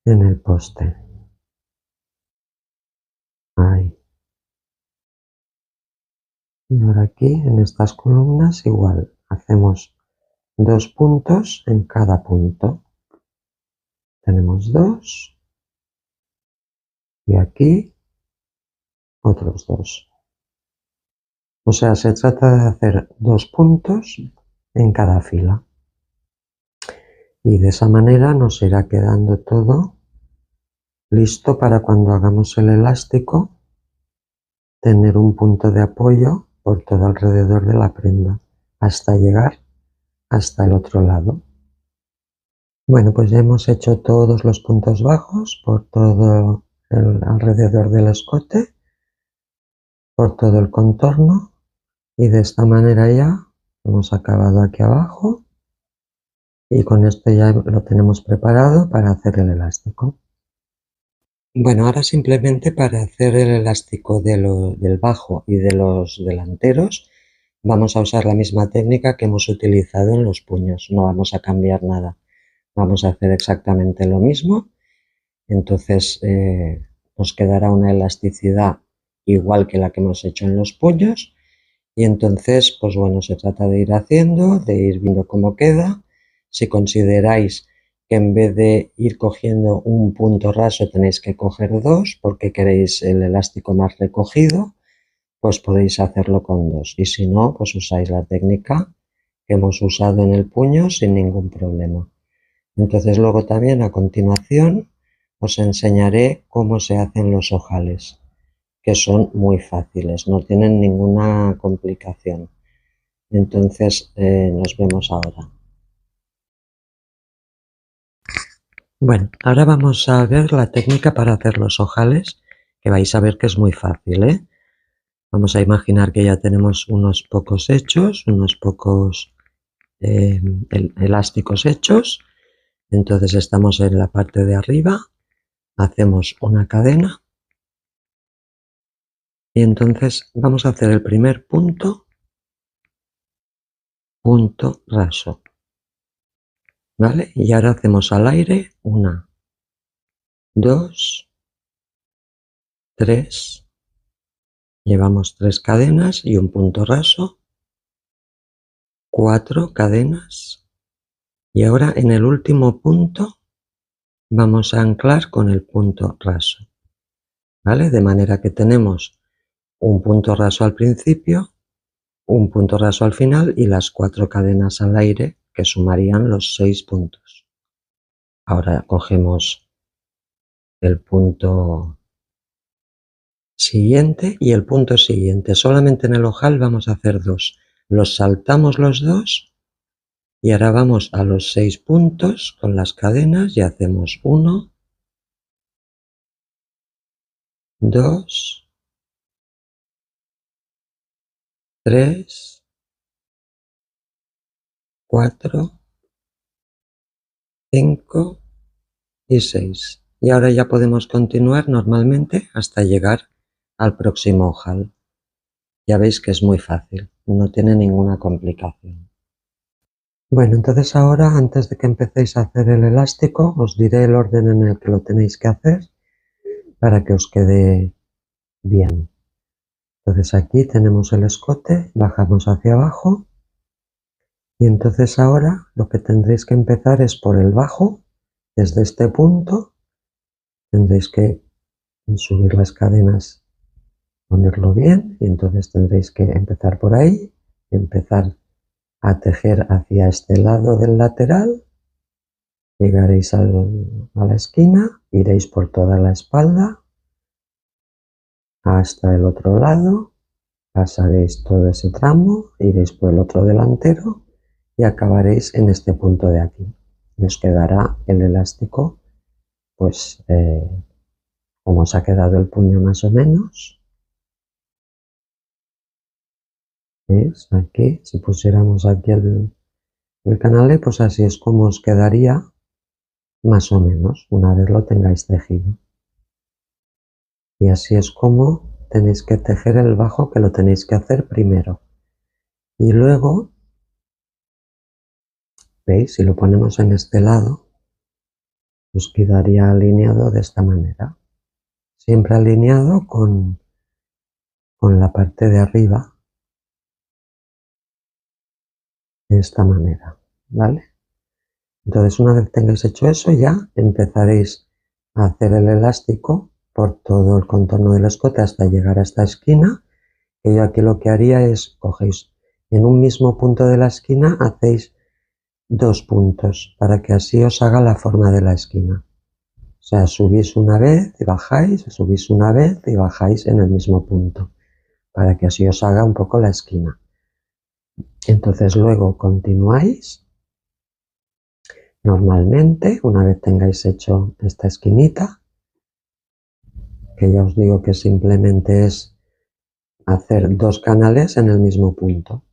en el poste. Ahí. Y ahora aquí en estas columnas igual, hacemos 2 puntos en cada punto. Tenemos 2 y aquí otros 2. O sea, se trata de hacer 2 puntos en cada fila. Y de esa manera nos irá quedando todo listo para cuando hagamos el elástico, tener un punto de apoyo por todo alrededor de la prenda, hasta llegar hasta el otro lado. Bueno, pues ya hemos hecho todos los puntos bajos por todo el alrededor del escote, por todo el contorno, y de esta manera ya hemos acabado aquí abajo y con esto ya lo tenemos preparado para hacer el elástico. Bueno, ahora simplemente para hacer el elástico del bajo y de los delanteros vamos a usar la misma técnica que hemos utilizado en los puños, no vamos a cambiar nada, vamos a hacer exactamente lo mismo. Entonces nos quedará una elasticidad igual que la que hemos hecho en los puños y entonces pues bueno, se trata de ir haciendo, de ir viendo cómo queda. Si consideráis que en vez de ir cogiendo un punto raso tenéis que coger 2 porque queréis el elástico más recogido, pues podéis hacerlo con 2 y si no, pues usáis la técnica que hemos usado en el puño sin ningún problema. Entonces luego también a continuación os enseñaré cómo se hacen los ojales, que son muy fáciles, no tienen ninguna complicación. Entonces nos vemos ahora. Bueno, ahora vamos a ver la técnica para hacer los ojales, que vais a ver que es muy fácil, ¿eh? Vamos a imaginar que ya tenemos unos pocos hechos, unos pocos elásticos hechos. Entonces estamos en la parte de arriba, hacemos una cadena y entonces vamos a hacer el primer punto, punto raso, ¿vale? Y ahora hacemos al aire 1, 2, 3, llevamos 3 cadenas y un punto raso, 4 cadenas y ahora en el último punto vamos a anclar con el punto raso, ¿vale? De manera que tenemos un punto raso al principio, un punto raso al final y las 4 cadenas al aire que sumarían los 6 puntos. Ahora cogemos el punto siguiente y el punto siguiente. Solamente en el ojal vamos a hacer 2. Los saltamos los 2 y ahora vamos a los 6 puntos con las cadenas y hacemos 1, 2, 3, 4, 5 y 6. Y ahora ya podemos continuar normalmente hasta llegar al próximo ojal. Ya veis que es muy fácil, no tiene ninguna complicación. Bueno, entonces ahora, antes de que empecéis a hacer el elástico, os diré el orden en el que lo tenéis que hacer para que os quede bien. Entonces aquí tenemos el escote, bajamos hacia abajo y entonces ahora lo que tendréis que empezar es por el bajo, desde este punto, tendréis que subir las cadenas, ponerlo bien y entonces tendréis que empezar por ahí, empezar a tejer hacia este lado del lateral, llegaréis a la esquina, iréis por toda la espalda hasta el otro lado, pasaréis todo ese tramo, iréis por el otro delantero y acabaréis en este punto de aquí. Y os quedará el elástico, pues como os ha quedado el puño más o menos. ¿Veis? Aquí, si pusiéramos aquí el canale, pues así es como os quedaría más o menos, una vez lo tengáis tejido. Y así es como tenéis que tejer el bajo, que lo tenéis que hacer primero. Y luego, ¿veis? Si lo ponemos en este lado, os quedaría alineado de esta manera. Siempre alineado con la parte de arriba, de esta manera, ¿vale? Entonces, una vez tengáis hecho eso, ya empezaréis a hacer el elástico por todo el contorno del escote hasta llegar a esta esquina. Y yo aquí lo que haría es, cogéis en un mismo punto de la esquina, hacéis 2 puntos, para que así os haga la forma de la esquina. O sea, subís una vez y bajáis, subís una vez y bajáis en el mismo punto, para que así os haga un poco la esquina. Entonces luego continuáis normalmente, una vez tengáis hecho esta esquinita, que ya os digo que simplemente es hacer 2 canales en el mismo punto,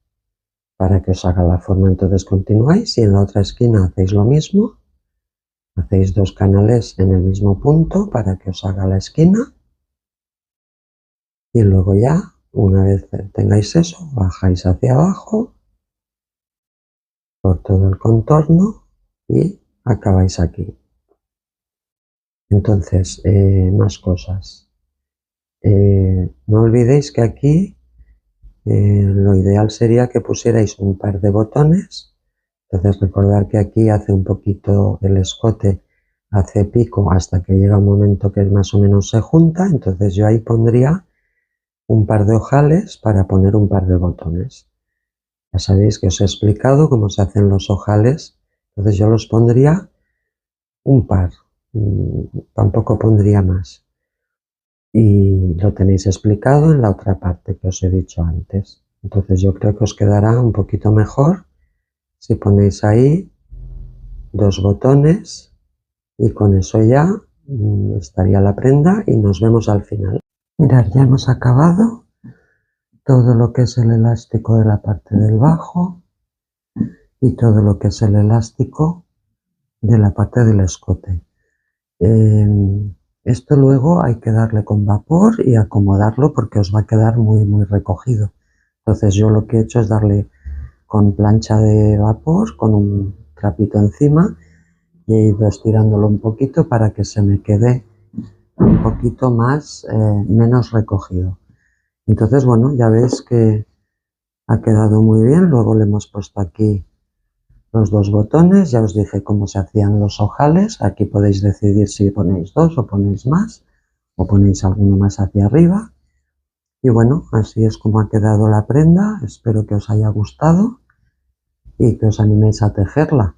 para que os haga la forma. Entonces continuáis y en la otra esquina hacéis lo mismo, hacéis 2 canales en el mismo punto para que os haga la esquina, y luego ya, una vez tengáis eso, bajáis hacia abajo por todo el contorno y acabáis aquí. Entonces, más cosas. No olvidéis que aquí lo ideal sería que pusierais un par de botones. Entonces recordar que aquí hace un poquito el escote, hace pico hasta que llega un momento que más o menos se junta. Entonces yo ahí pondría un par de ojales para poner un par de botones. Ya sabéis que os he explicado cómo se hacen los ojales. Entonces yo los pondría un par, tampoco pondría más. Y lo tenéis explicado en la otra parte que os he dicho antes. Entonces yo creo que os quedará un poquito mejor si ponéis ahí 2 botones y con eso ya estaría la prenda y nos vemos al final. Mirad, ya hemos acabado todo lo que es el elástico de la parte del bajo y todo lo que es el elástico de la parte del escote. Esto luego hay que darle con vapor y acomodarlo porque os va a quedar muy recogido. Entonces yo lo que he hecho es darle con plancha de vapor, con un trapito encima, y he ido estirándolo un poquito para que se me quede un poquito más, menos recogido. Entonces, bueno, ya veis que ha quedado muy bien. Luego le hemos puesto aquí los 2 botones. Ya os dije cómo se hacían los ojales. Aquí podéis decidir si ponéis 2 o ponéis más, o ponéis alguno más hacia arriba. Y bueno, así es como ha quedado la prenda. Espero que os haya gustado y que os animéis a tejerla.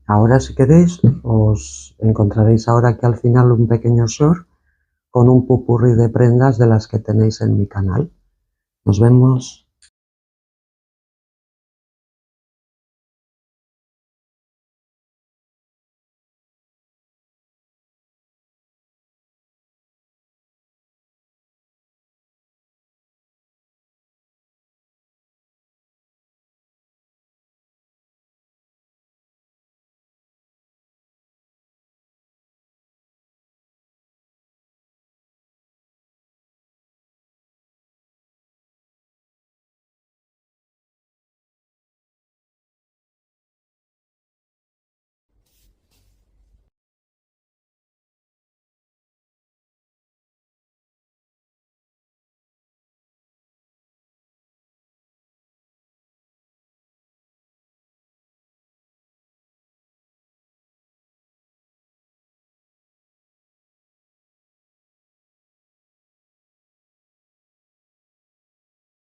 Ahora, si queréis, os encontraréis ahora aquí al final un pequeño short con un popurrí de prendas de las que tenéis en mi canal. Nos vemos.